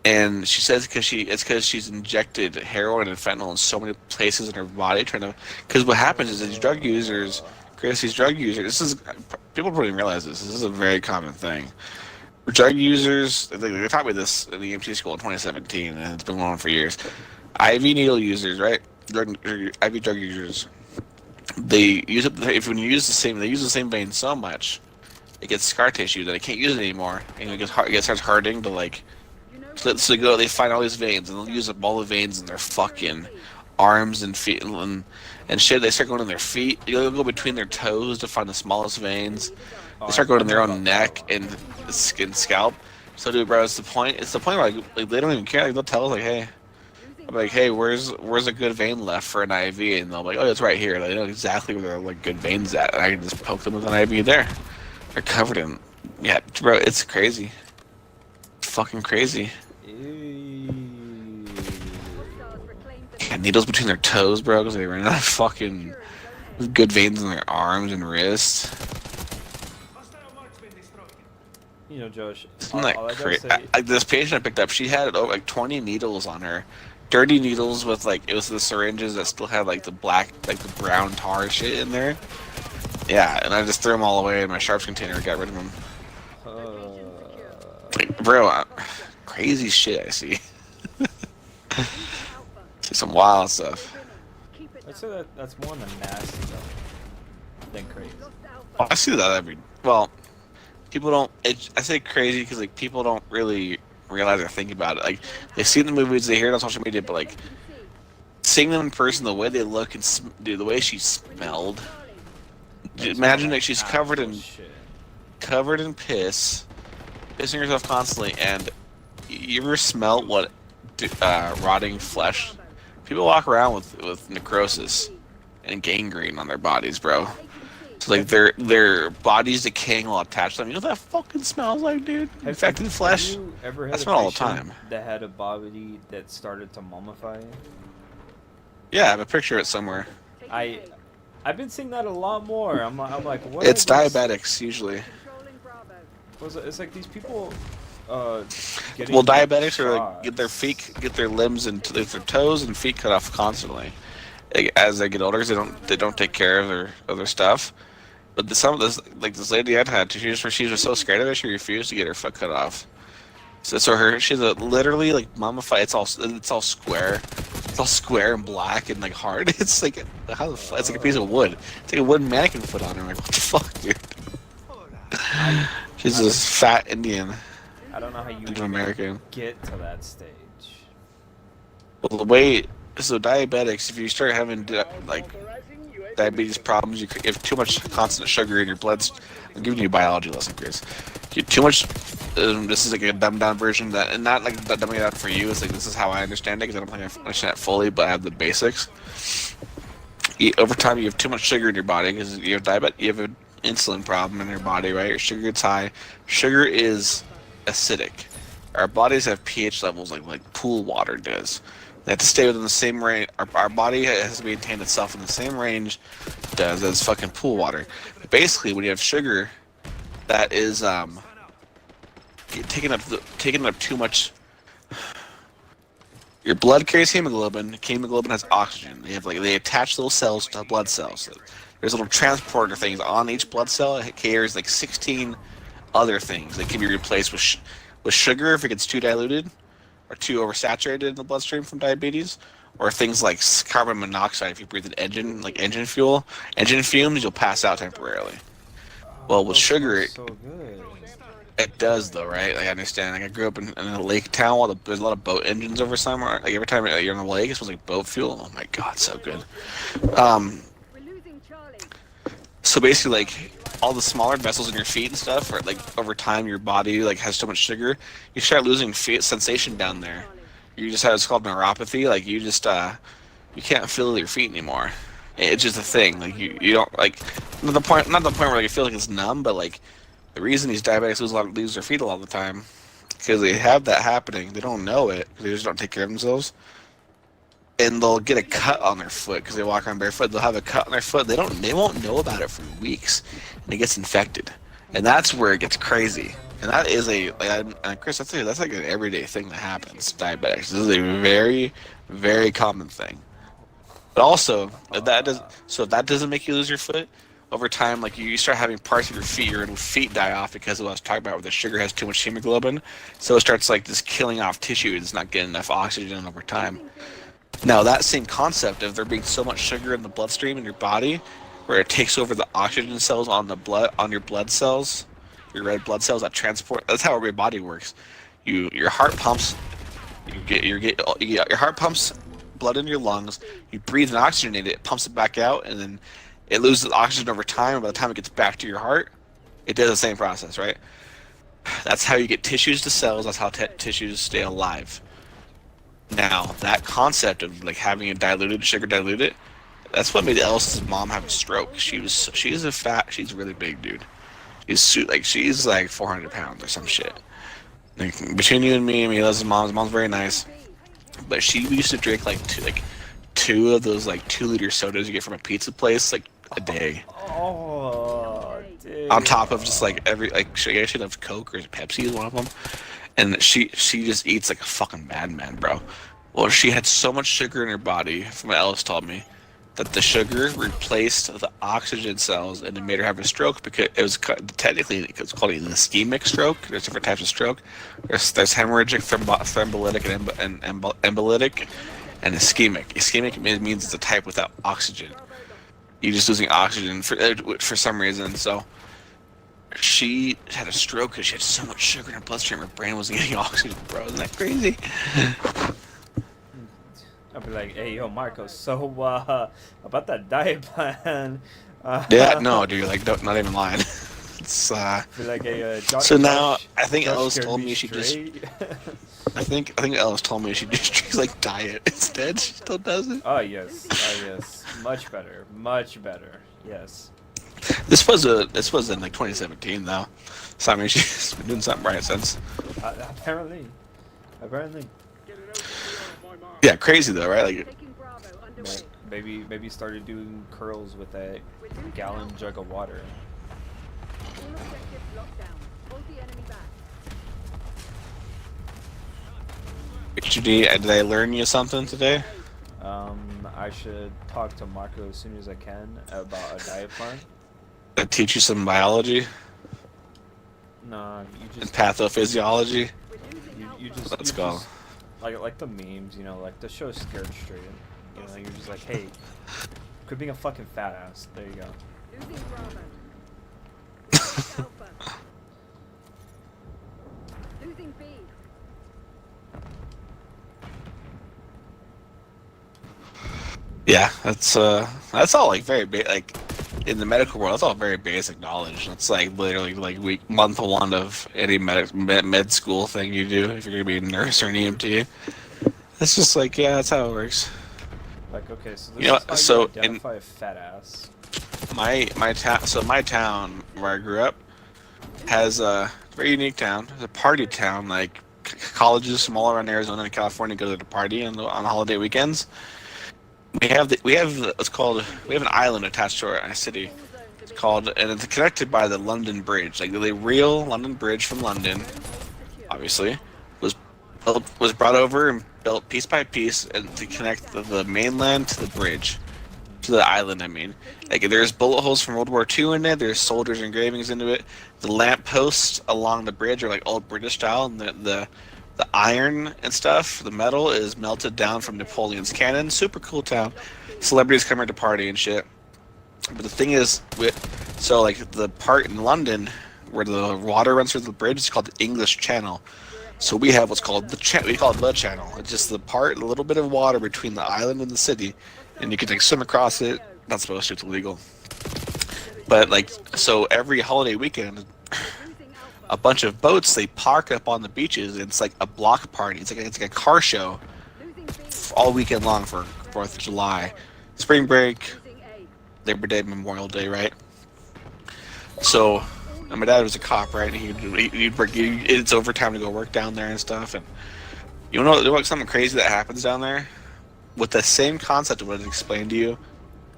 S3: And she says it's because she's injected heroin and fentanyl in so many places in her body, because what happens is these drug users, this is, people don't even realize this is a very common thing. Drug users, they taught me this in the EMT school in 2017, and it's been going on for years. IV needle users, right? IV drug users, they use it. If when you use the same vein so much, it gets scar tissue that it can't use it anymore, and it starts hardening to like. So they find all these veins, and they'll use up all the veins in their fucking arms and feet and shit. They start going in their feet. They'll go between their toes to find the smallest veins. They start going in their own neck and scalp. So, dude, bro, it's the point where like they don't even care. Like, they'll tell us like, hey. I'm like, hey, where's a good vein left for an IV? And they'll be like, oh, it's right here. They know exactly where their like good veins at, and I can just poke them with an IV there. They're covered in, yeah, bro. It's crazy. It's fucking crazy.
S1: Ew.
S3: had needles between their toes, bro, because they ran out of fucking good veins in their arms and wrists.
S1: You know, Josh.
S3: Isn't that
S1: all I gotta
S3: crazy?
S1: say,
S3: This patient I picked up, she had over like 20 needles on her. Dirty needles with like, it was the syringes that still had like the black, like the brown tar shit in there. Yeah, and I just threw them all away in my sharps container, got rid of them. Like, bro, crazy shit I see. See some wild stuff.
S1: I'd say that's more than nasty stuff than crazy.
S3: Oh, I see that well, people don't, I say crazy because like people don't really realize or think about it. Like, they see the movies, they hear it on social media, but like, seeing them in person, the way they look and the way she smelled. Imagine that she's covered in piss, pissing herself constantly, and you ever smell what rotting flesh? People walk around with necrosis and gangrene on their bodies, bro. So like their bodies decaying while attached to them. You know what that fucking smells like, dude? Infected flesh.
S1: Have you ever had
S3: I smell
S1: a
S3: all the
S1: patient
S3: time.
S1: that had a body that started to mummify?
S3: Yeah, I have a picture of it somewhere.
S1: I've been seeing that a lot more. I'm like, what?
S3: It's diabetics usually.
S1: It's like these people.
S3: Well, diabetics are like, get their limbs and their toes and feet cut off constantly. As they get older, 'cause they don't take care of their stuff. But some of this, like this lady I'd had, she was so scared of it, she refused to get her foot cut off. So she's literally like mummified. It's all square. It's all square and black and like hard. It's like it's like a piece of wood. It's like a wooden mannequin foot on her. I'm like, what the fuck, dude? She's this fat Indian.
S1: I don't know how you
S3: American.
S1: get to that stage.
S3: Well, the way diabetics, if you start having like diabetes problems, you have too much constant sugar in your blood. I'm giving you a biology lesson, Chris. You too much. This is like a dumbed down version that, and not like dumbing it out for you. It's like this is how I understand it because I don't think I understand it fully, but I have the basics. Over time, you have too much sugar in your body because you have diabetes. You have an insulin problem in your body, right? Your sugar gets high. Sugar is acidic. Our bodies have pH levels like pool water does. They have to stay within the same range. Our body has to maintain itself in the same range does as fucking pool water. But basically, when you have sugar, that is taking up too much. Your blood carries hemoglobin. Hemoglobin has oxygen. They attach little cells to blood cells. There's little transporter things on each blood cell. It carries like 16 other things that can be replaced with sugar if it gets too diluted or too oversaturated in the bloodstream from diabetes, or things like carbon monoxide if you breathe an engine fuel, engine fumes, you'll pass out temporarily. Well, with sugar, it does though, right? Like, I understand. Like, I grew up in a lake town where there's a lot of boat engines over summer. Like every time you're on the lake, it smells like boat fuel. Oh my god, so good. So basically, like, all the smaller vessels in your feet and stuff, or like over time your body like has so much sugar, you start losing sensation down there. You just have, it's called neuropathy. Like you just you can't feel your feet anymore. It's just a thing. Like you don't like not the point where like, you feel like it's numb, but like the reason these diabetics lose their feet a lot of the time because they have that happening. They don't know it because they just don't take care of themselves. And they'll get a cut on their foot because they walk around barefoot. They'll have a cut on their foot. They won't know about it for weeks, and it gets infected, and that's where it gets crazy. And that is Chris, that's like an everyday thing that happens. Diabetics. This is a very, very common thing. But also, if that doesn't make you lose your foot over time, like you start having parts of your feet die off because of what I was talking about, where the sugar has too much hemoglobin, so it starts like just killing off tissue. It's not getting enough oxygen over time. Now, that same concept of there being so much sugar in the bloodstream in your body, where it takes over the oxygen cells on your blood cells, your red blood cells that transport. That's how your body works. Your heart pumps. Your heart pumps blood in your lungs. You breathe and oxygenate it. It pumps it back out, and then it loses oxygen over time. And by the time it gets back to your heart, it does the same process, right? That's how you get tissues to cells. That's how tissues stay alive. Now, that concept of like having a sugar diluted, that's what made Ellis's mom have a stroke. She's really big, dude. She's like 400 pounds or some shit. Like, between you and me, Ellis's mom's very nice, but she used to drink like 2 of those like 2-liter sodas you get from a pizza place like a day.
S1: Oh, dude.
S3: On top of just like every like she loves Coke or Pepsi is one of them, and she just eats like a fucking madman, bro. Well, she had so much sugar in her body, from what Ellis told me, that the sugar replaced the oxygen cells and it made her have a stroke because it was technically it's called an ischemic stroke. There's different types of stroke. There's hemorrhagic, thrombolytic, and embolytic, and ischemic. Ischemic means it's a type without oxygen. You're just losing oxygen for some reason. So she had a stroke because she had so much sugar in her bloodstream. Her brain wasn't getting oxygen, bro. Isn't that crazy?
S1: I'll be like, hey, yo, Marco, so, about that diet plan.
S3: Yeah, no, dude, like, not even lying. It's,
S1: Be like, hey,
S3: so now, I think
S1: Josh
S3: Ellis
S1: scared
S3: told
S1: me
S3: me she just,
S1: straight.
S3: I think Ellis told me she just drinks, like, diet instead. She still does it.
S1: Oh, yes, much better, yes.
S3: This was in, like, 2017, though. So, I mean, she's been doing something right since.
S1: Apparently.
S3: Yeah, crazy, though, right? Like,
S1: Maybe started doing curls with that gallon jug of water.
S3: did I learn you something today?
S1: I should talk to Marco as soon as I can about a diet plan.
S3: I teach you some biology
S1: No, you
S3: and
S1: just
S3: pathophysiology.
S1: you just
S3: Let's
S1: you
S3: go.
S1: just- like the memes, you know, like the show Scared Straight. You know, you're just like, hey, quit being a fucking fat ass. There you go.
S3: Yeah, that's all like very like in the medical world. That's all very basic knowledge. That's like literally like month one of any med school thing you do if you're gonna be a nurse or an EMT. It's just like, yeah, that's how it works.
S1: Like, okay, so this
S3: You know,
S1: is how
S3: so
S1: you identify a fat ass.
S3: My town where I grew up has a very unique town. It's a party town. Like colleges from all around Arizona and California go to the party on holiday weekends. We have an island attached to our city. It's called, and it's connected by the London Bridge. Like the real London Bridge from London, obviously, was brought over and built piece by piece and to connect the mainland to the bridge, to the island. I mean, like there's bullet holes from World War II in it. There's soldiers' engravings into it. The lamp posts along the bridge are like old British style, and the iron and stuff, the metal is melted down from Napoleon's cannon. Super cool town. Celebrities come here to party and shit. But the thing is, so like the part in London where the water runs through the bridge is called the English Channel. So we have what's called we call it the channel. It's just the part, a little bit of water between the island and the city, and you can like swim across it. Not supposed to, it's illegal. But like, so every holiday weekend, a bunch of boats, they park up on the beaches, and it's like a block party. It's like a car show all weekend long for 4th of July, spring break, Labor Day, Memorial Day, right? So, and my dad was a cop, right? And he'd work, it's overtime to go work down there and stuff. And you know something crazy that happens down there? With the same concept of what I explained to you,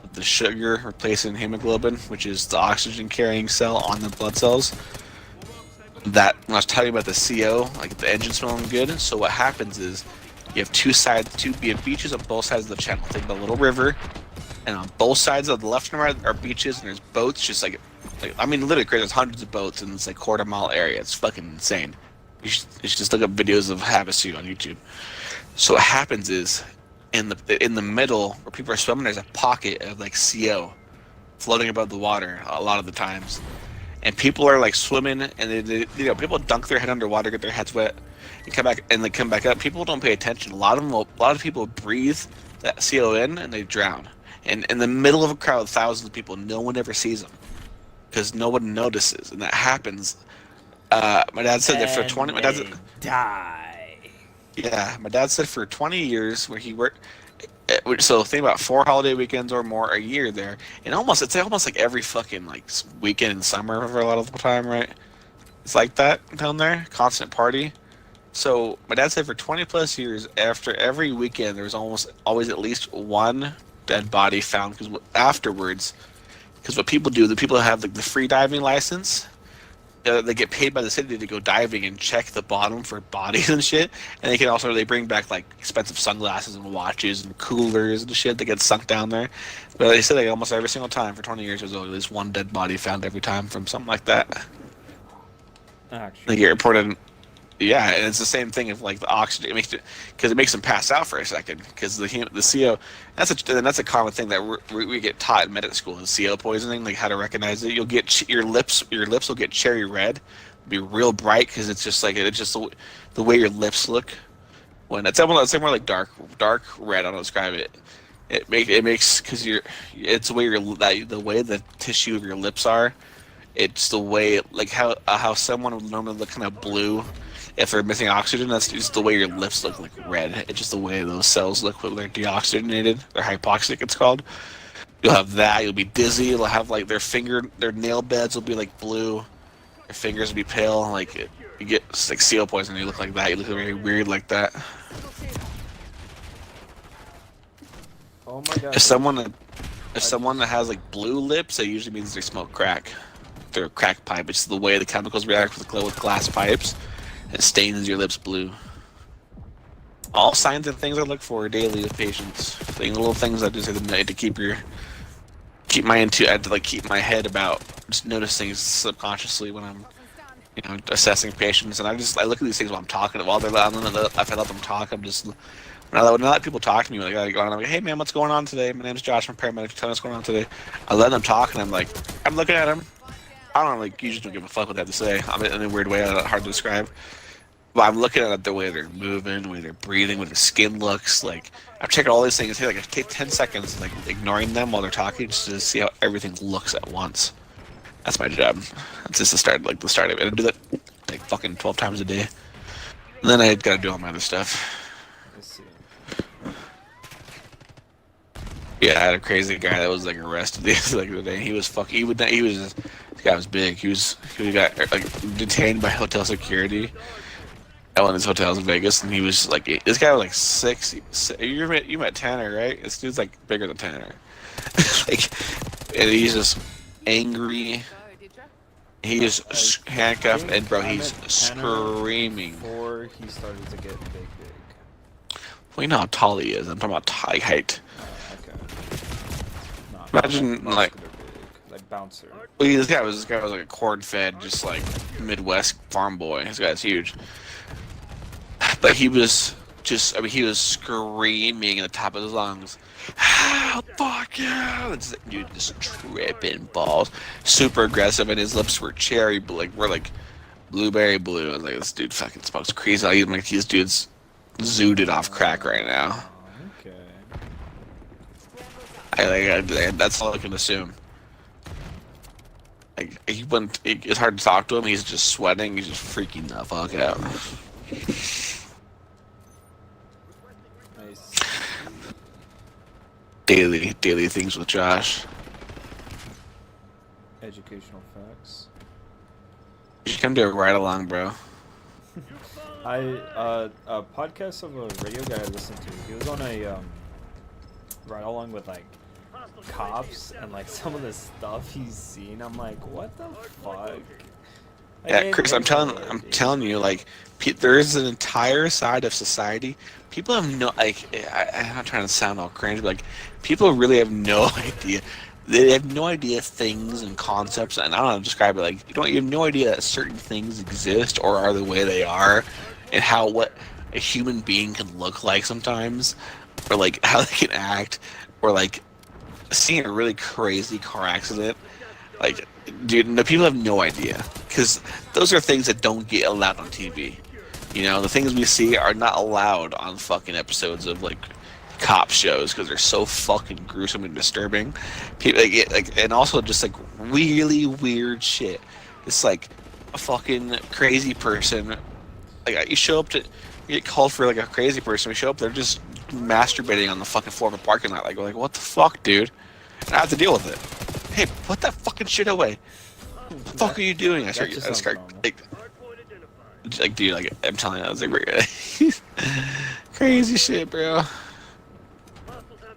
S3: with the sugar replacing hemoglobin, which is the oxygen carrying cell on the blood cells. That when I was telling you about the CO, like the engine smelling good. So what happens is you have two beaches on both sides of the channel. Think about a little river, and on both sides of the left and right are beaches, and there's boats. Just like I mean, literally crazy. There's hundreds of boats in this like quarter-mile area. It's fucking insane. You should just look up videos of Havasu on YouTube. So what happens is in the middle where people are swimming, there's a pocket of like CO floating above the water a lot of the times. And people are like swimming, and they people dunk their head underwater, get their heads wet, and come back up. People don't pay attention. A lot of people breathe that CO in, and they drown. And in the middle of a crowd of thousands of people, no one ever sees them because no one notices, and that happens. My dad said that for 20. My dad said,
S1: die.
S3: yeah, my dad said for 20 years where he worked. So think about 4 holiday weekends or more a year there, and it's almost like every fucking like weekend in summer for a lot of the time, right? It's like that down there, constant party. So my dad said for 20 plus years, after every weekend, there was almost always at least one dead body found. Because afterwards, because what people do, the people who have the free diving license, they get paid by the city to go diving and check the bottom for bodies and shit. And they bring back like expensive sunglasses and watches and coolers and shit that get sunk down there. But they said like almost every single time for 20 years, there's at least one dead body found every time from something like that.
S1: Actually,
S3: They get reported. Yeah, and it's the same thing if like the oxygen it makes them pass out for a second because the CO that's a common thing that we get taught in medical school is CO poisoning, like how to recognize it. You'll get your lips will get cherry red, be real bright because it's just the way your lips look when it's more like dark red. I don't describe it. It makes because it's the way the way the tissue of your lips are. It's the way like how someone would normally look kind of blue. If they're missing oxygen, that's just the way your lips look like red. It's just the way those cells look when they're deoxygenated. They're hypoxic, it's called. You'll have that. You'll be dizzy. You'll have like their nail beds will be like blue. Your fingers will be pale. Like you get like CO poisoning. You look like that. You look very weird like that.
S1: oh my god.
S3: If someone that has like blue lips, it usually means they smoke crack. They're a crack pipe. It's the way the chemicals react with glass pipes. It stains your lips blue. All signs and things I look for daily with patients. Like little things I do say to keep my head about just noticing subconsciously when I'm, assessing patients. And I look at these things while I'm talking. While if I let them talk, I'm just when I let people talk to me, like I'm like, hey man, what's going on today? My name's Josh. I'm a paramedic. Tell me what's going on today. I let them talk, and I'm looking at them. I don't usually don't give a fuck what they have to say. I'm in a weird way, hard to describe. But I'm looking at the way they're moving, the way they're breathing, what their skin looks like. I'm checking all these things. Hey, I take 10 seconds, ignoring them while they're talking, just to see how everything looks at once. That's my job. That's just the start of it. I do that fucking 12 times a day. And then I gotta do all my other stuff.
S1: Let's see.
S3: Yeah, I had a crazy guy that was arrested the other day. He was this guy was big. He got detained by hotel security at one of these hotels in Vegas, and he was this guy was 6. You met Tanner, right? This dude's bigger than Tanner. And he's just angry. He is handcuffed, and bro, he's screaming.
S1: Before he started to get big.
S3: Well, you know how tall he is. I'm talking about height.
S1: Okay. No,
S3: Imagine
S1: big, bouncer.
S3: Well, this guy was like a corn-fed, just Midwest farm boy. This guy's huge. But he was he was screaming at the top of his lungs. Ah, fuck yeah! Dude, just tripping balls. Super aggressive, and his lips were cherry, were blueberry blue. And this dude fucking smokes crazy. These dudes zooted off crack right now.
S1: Okay.
S3: That's all I can assume. It's hard to talk to him. He's just sweating. He's just freaking the fuck out.
S1: Nice.
S3: Daily things with Josh.
S1: Educational facts.
S3: You should come to a ride along, bro.
S1: A podcast of a radio guy I listened to. He was on a ride along with cops, and some of the stuff he's seen. I'm like, what the fuck?
S3: Yeah, Chris, I'm telling you, there is an entire side of society. People have no, I'm not trying to sound all cringe, but people really have no idea. They have no idea things and concepts, and I don't know how to describe it. You have no idea that certain things exist or are the way they are, and what a human being can look like sometimes, or how they can act, or seeing a really crazy car accident. Dude, no, people have no idea, because those are things that don't get allowed on TV. The things we see are not allowed on fucking episodes of cop shows, because they're so fucking gruesome and disturbing. People and also just really weird shit. It's a fucking crazy person. You show up you get called for a crazy person. We show up, they're just masturbating on the fucking floor of a parking lot. What the fuck, dude? And I have to deal with it. Hey, put that fucking shit away. What the fuck are you doing? I start Like, dude, like, I'm telling you, I was like, crazy shit, bro.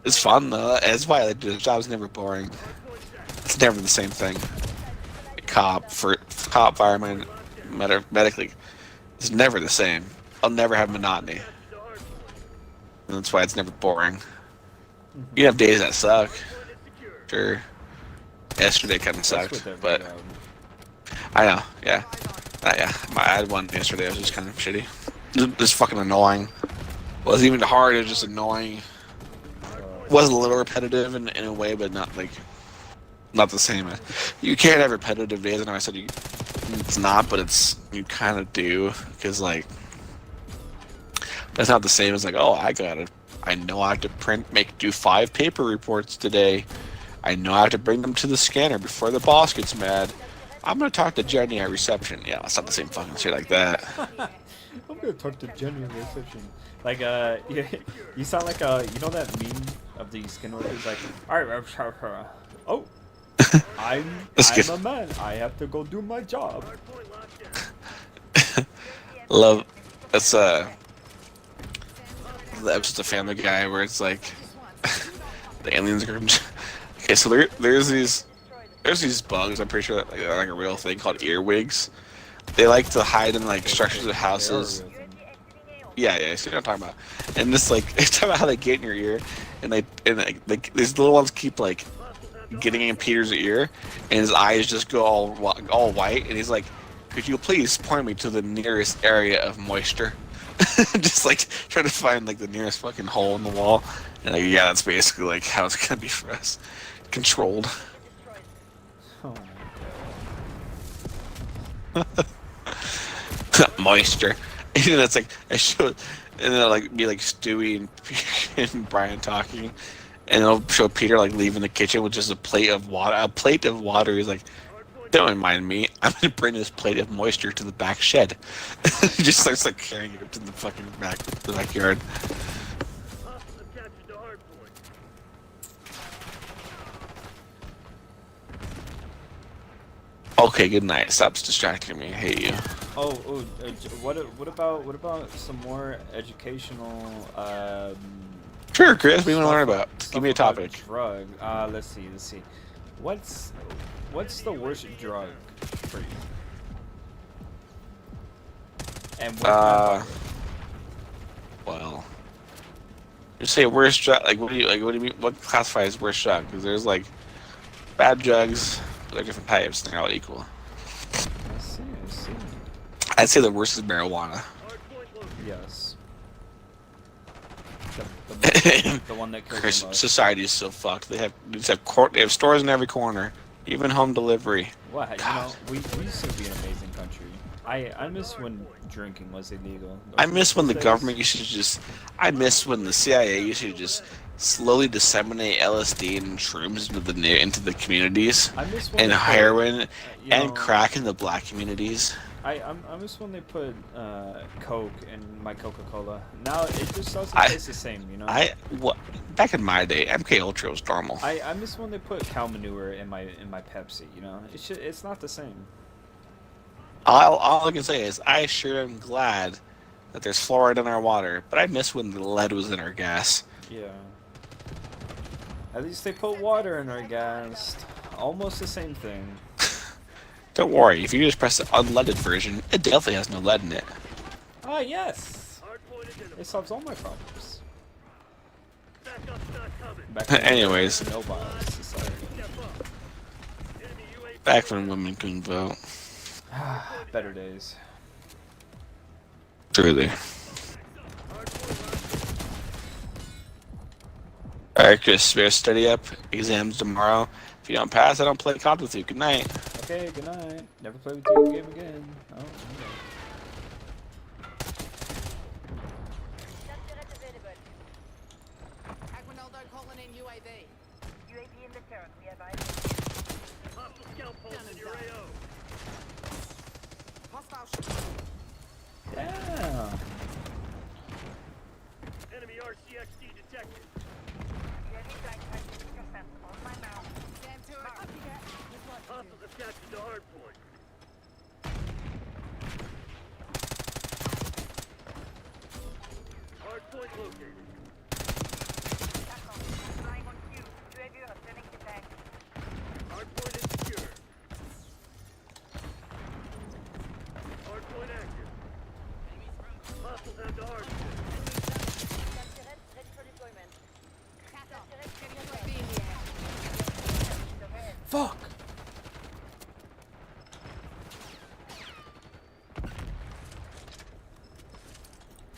S3: It's fun though. That's why I like the job's never boring. It's never the same thing. Cop, fireman, medically. It's never the same. I'll never have monotony. And that's why it's never boring. You have days that suck. Sure. Yesterday kind of
S1: That's
S3: sucked,
S1: with every
S3: but
S1: job.
S3: I know, yeah. Yeah. I had one yesterday. It was just kind of shitty. Just fucking annoying. It wasn't even hard. It was just annoying. It was a little repetitive in a way, but not like not the same. You can't have repetitive days. I know I said it's not, but you kind of do because like that's not the same as like, oh, I know I have to do 5 paper reports today. I know I have to bring them to the scanner before the boss gets mad. I'm gonna talk to Jenny at reception. Yeah, it's not the same fucking shit like that.
S1: I'm gonna talk to Jenny in reception. Like, you sound like you know that meme of the skin workers like, alright, oh, I'm a man. I have to go do my job.
S3: Love, that's the episode of Family Guy where it's like the aliens are. Okay, so there's these bugs. I'm pretty sure that they're like a real thing called earwigs. They like to hide in like structures of houses. Yeah, see what I'm talking about. And this like it's talking about how they get in your ear, and these little ones keep like getting in Peter's ear, and his eyes just go all white, and he's like, "Could you please point me to the nearest area of moisture?" Just like trying to find like the nearest fucking hole in the wall, and like yeah, that's basically like how it's gonna be for us, controlled.
S1: Oh
S3: Moisture. And that's like I showed, and then like be like Stewie and Brian talking, and it'll show Peter like leaving the kitchen with just a plate of water. He's like, "Don't mind me. I'm gonna bring this plate of moisture to the back shed." He just starts like carrying it up to the fucking backyard. Okay, good night. Stop distracting me. I hate you.
S1: What about some more educational?
S3: Sure, Chris. What do you want to learn about? Give me a topic.
S1: Drug. Let's see. What's the worst drug for you? And
S3: well, you say worst drug. Like, what do you mean? What classifies worst drug? Because there's like bad drugs, but they're different types. They're all equal.
S1: I see.
S3: I'd say the worst is marijuana.
S1: Yes. The one that kills
S3: Chris,
S1: the most.
S3: society is so fucked. They have stores in every corner, even home delivery.
S1: What? God. You know, we used to be an amazing country. I miss when drinking was illegal.
S3: I miss when the government used to just. I miss when the CIA used to just slowly disseminate LSD and shrooms into the communities, and heroin and crack in the black communities.
S1: I miss when they put Coke in my Coca-Cola. Now it just doesn't taste the same, you know.
S3: Back in my day, MK Ultra was normal.
S1: I miss when they put cow manure in my Pepsi. You know, it's not the same.
S3: All I can say is I sure am glad that there's fluoride in our water, but I miss when the lead was in our gas.
S1: Yeah. At least they put water in our gas. Almost the same thing.
S3: Don't worry, if you just press the unleaded version, it definitely has no lead in it.
S1: Ah, yes! It solves all my problems.
S3: Anyways.
S1: Society.
S3: Back when women couldn't vote.
S1: Better days.
S3: Truly. Alright, Chris, better study up. Exams tomorrow. If you don't pass, I don't play COD with you. Good night.
S1: Okay, good night. Never play with you game again. Oh, okay.
S4: calling in UAV.
S5: UAV in the turret. We have eyes.
S2: Hostile scout pulse in your AO.
S4: Hostile.
S1: Yeah.
S2: Enemy RCXD detected.
S5: UAV flight time 50%. On my mouth.
S4: Stand to it.
S2: Hostiles have captured the hard point.
S5: Tackle. Flying on cue. UAV returning to tank.
S2: Hardpoint is secure. Hardpoint active. Hostiles have the hardpoint.
S5: Turret ready for deployment.
S4: Tackle.
S5: Turret
S4: Get
S5: ready
S4: your
S5: for
S4: UAV in the air.
S5: overhead.
S1: Fuck!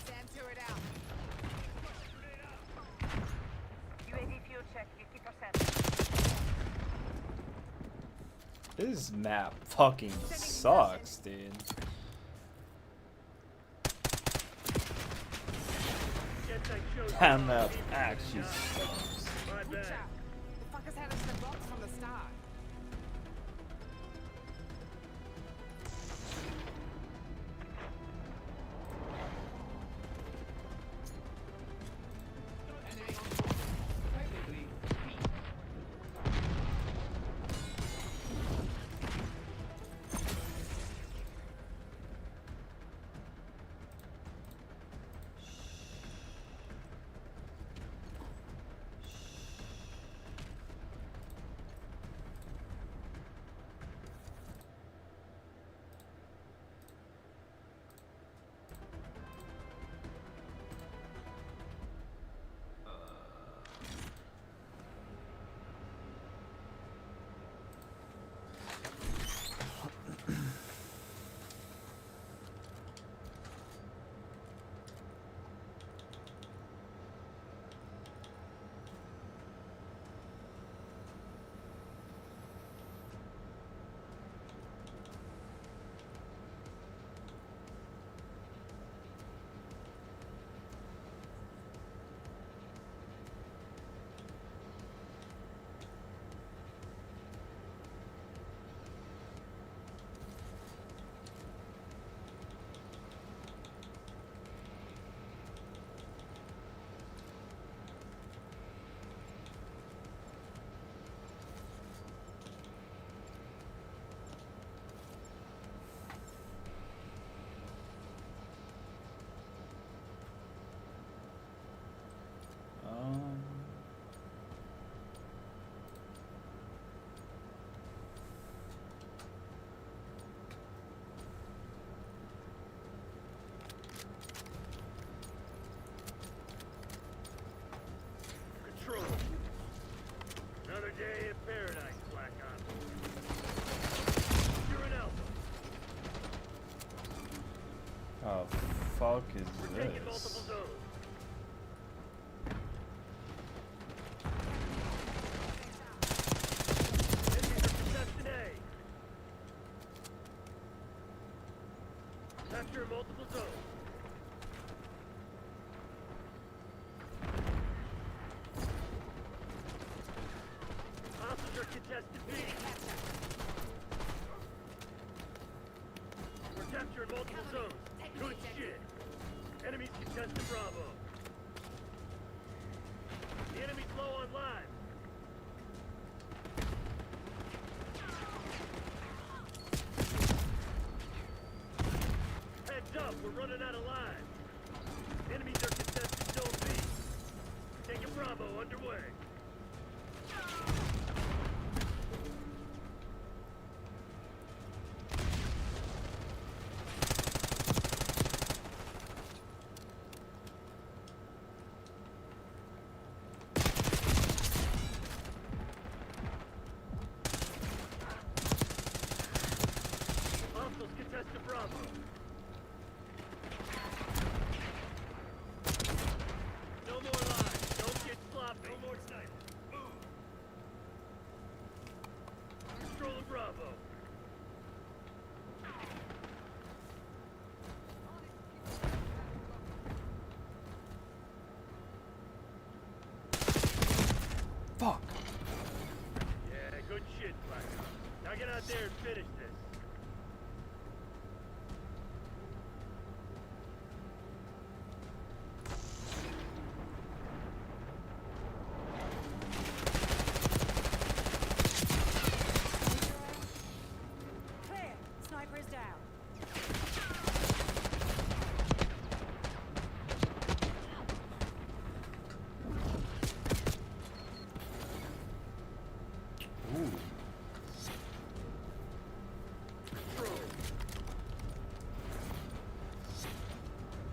S4: Sam turret out.
S5: UAV fuel check 50%.
S1: This map fucking sucks, dude.
S2: Get that show.
S1: That map actually sucks.
S2: My bad.
S4: Butcher. The fuckers had us in the box from the start.
S2: Control. Another day in paradise, Black Ops. You're an alpha.
S1: Oh, fuck is
S2: We're taking multiple
S1: this?
S2: zones. Enemies are contesting A. Capture multiple zones. Hostiles are contesting B. We're capturing multiple zones. Good shit. Enemies contesting Bravo. The enemy's low on lives. Heads up, we're running out of lives. Enemies are contesting Zone B. Taking Bravo underway. Hostiles contesting Bravo. No more lives. Don't get sloppy. No more snipers. Move.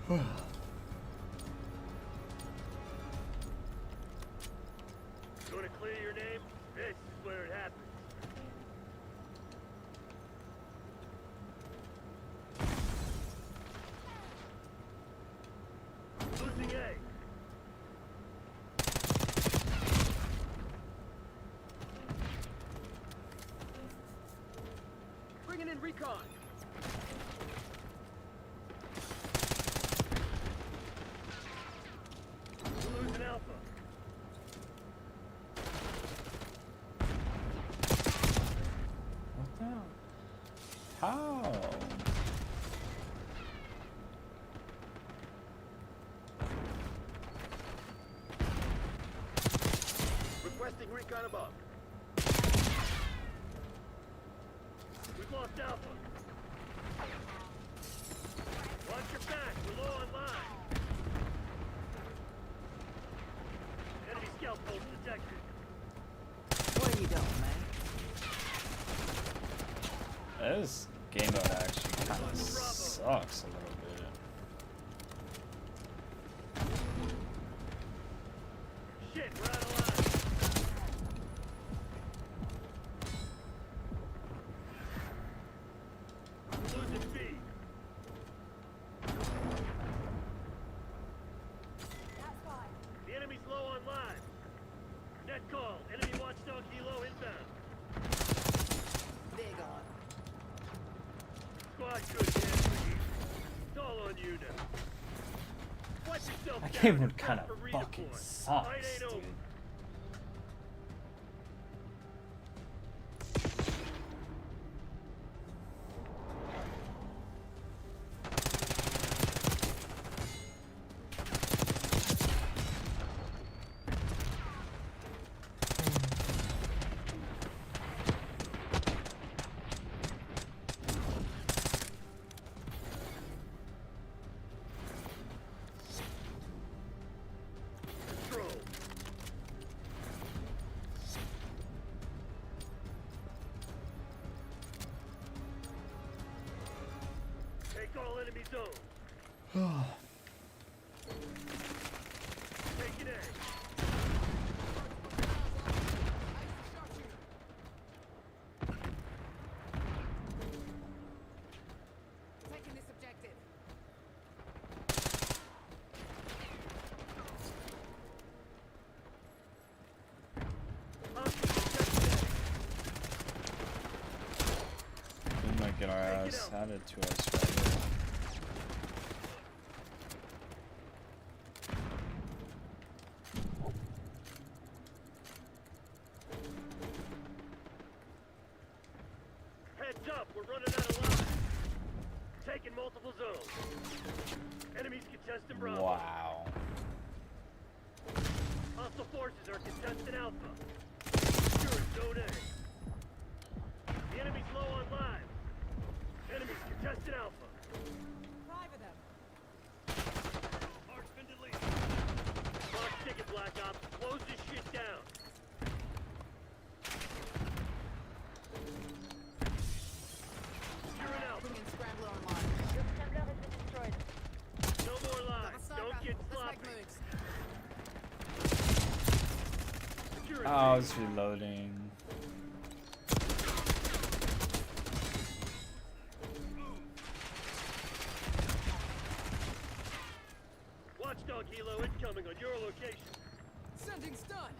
S2: You want to clear your name? This is where it happens. Losing A. Bringing in recon. We're losing Alpha.
S1: What the hell? How?
S2: Requesting recon above. We've lost Alpha. Watch your back. We're low on line. Enemy scout post detected.
S4: What are you doing, man?
S1: This game mode actually kind of sucks a little bit.
S2: Shit, we're out of line. Losing B. The enemy's low on live. Net call. Enemy watchdog helo inbound.
S4: They're gone.
S2: Squad good, man. It's all on you now. Watch yourself
S1: That
S2: down.
S1: game mode
S2: Prep
S1: kind of
S2: for
S1: fucking
S2: redeploy.
S1: sucks,
S2: Fight ain't
S1: dude.
S2: over. Control. Take all enemy zones. Taking A.
S4: Taking this objective.
S1: We might get our ass handed to us right here.
S2: Heads up, we're running out of line. Taking multiple zones. Enemies contesting Bravo.
S1: Wow.
S2: Hostile forces are contesting Alpha. Secure Zone A. The enemy's low on live. Enemies contesting Alpha.
S4: Private them.
S2: Mark's been deleted. Clock ticking, Black Ops. Close this shit down. Securing Alpha.
S4: Bring in Scrambler online.
S5: Your assembler has been destroyed.
S2: No more
S4: Got
S2: lies.
S4: a sniper.
S2: Don't get
S4: Let's
S2: sloppy.
S4: make moves.
S2: Securing
S1: Oh,
S2: B.
S1: it's reloading.
S2: Watchdog helo incoming on your location.
S4: Sending stun.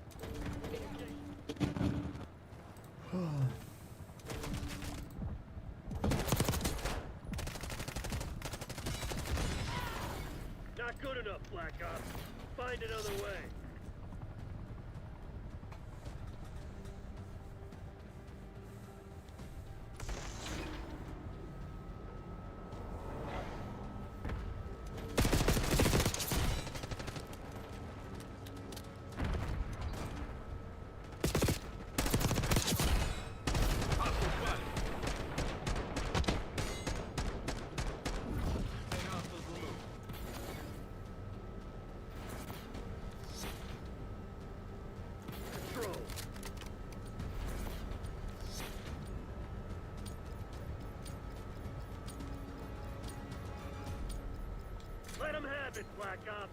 S2: Not good enough, Black Ops. Find another way. them have it, Black Ops.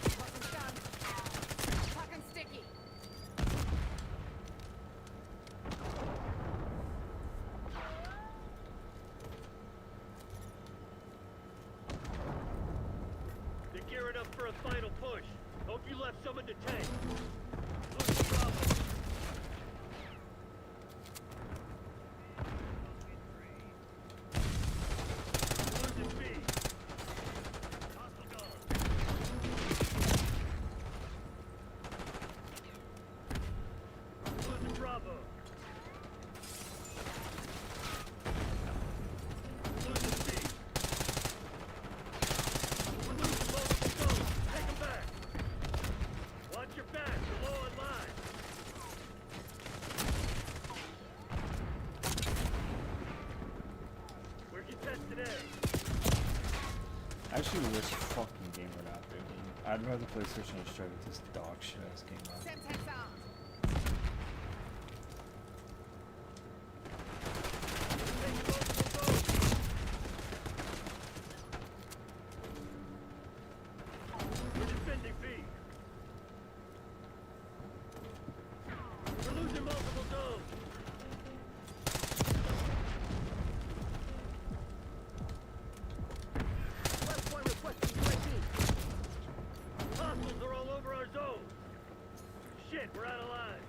S4: Fucking gun. Fucking sticky.
S2: They're gearing up for a final push. Hope you left some in the tank. Losing Bravo. Losing B. Hostile gone. Losing Bravo. Losing B. We're losing multiple zones. Take them back. Watch your back. You're low on lives. We're contested A.
S1: I actually wish the fucking game would happen. I'd rather play Switch and straight with this dog shit ass game out.
S4: Semtex armed.
S2: Taking multiple zones. We're defending B. We're losing multiple zones.
S4: West point requesting UAV.
S2: Hostiles are all over our zone. Shit, we're out of lives.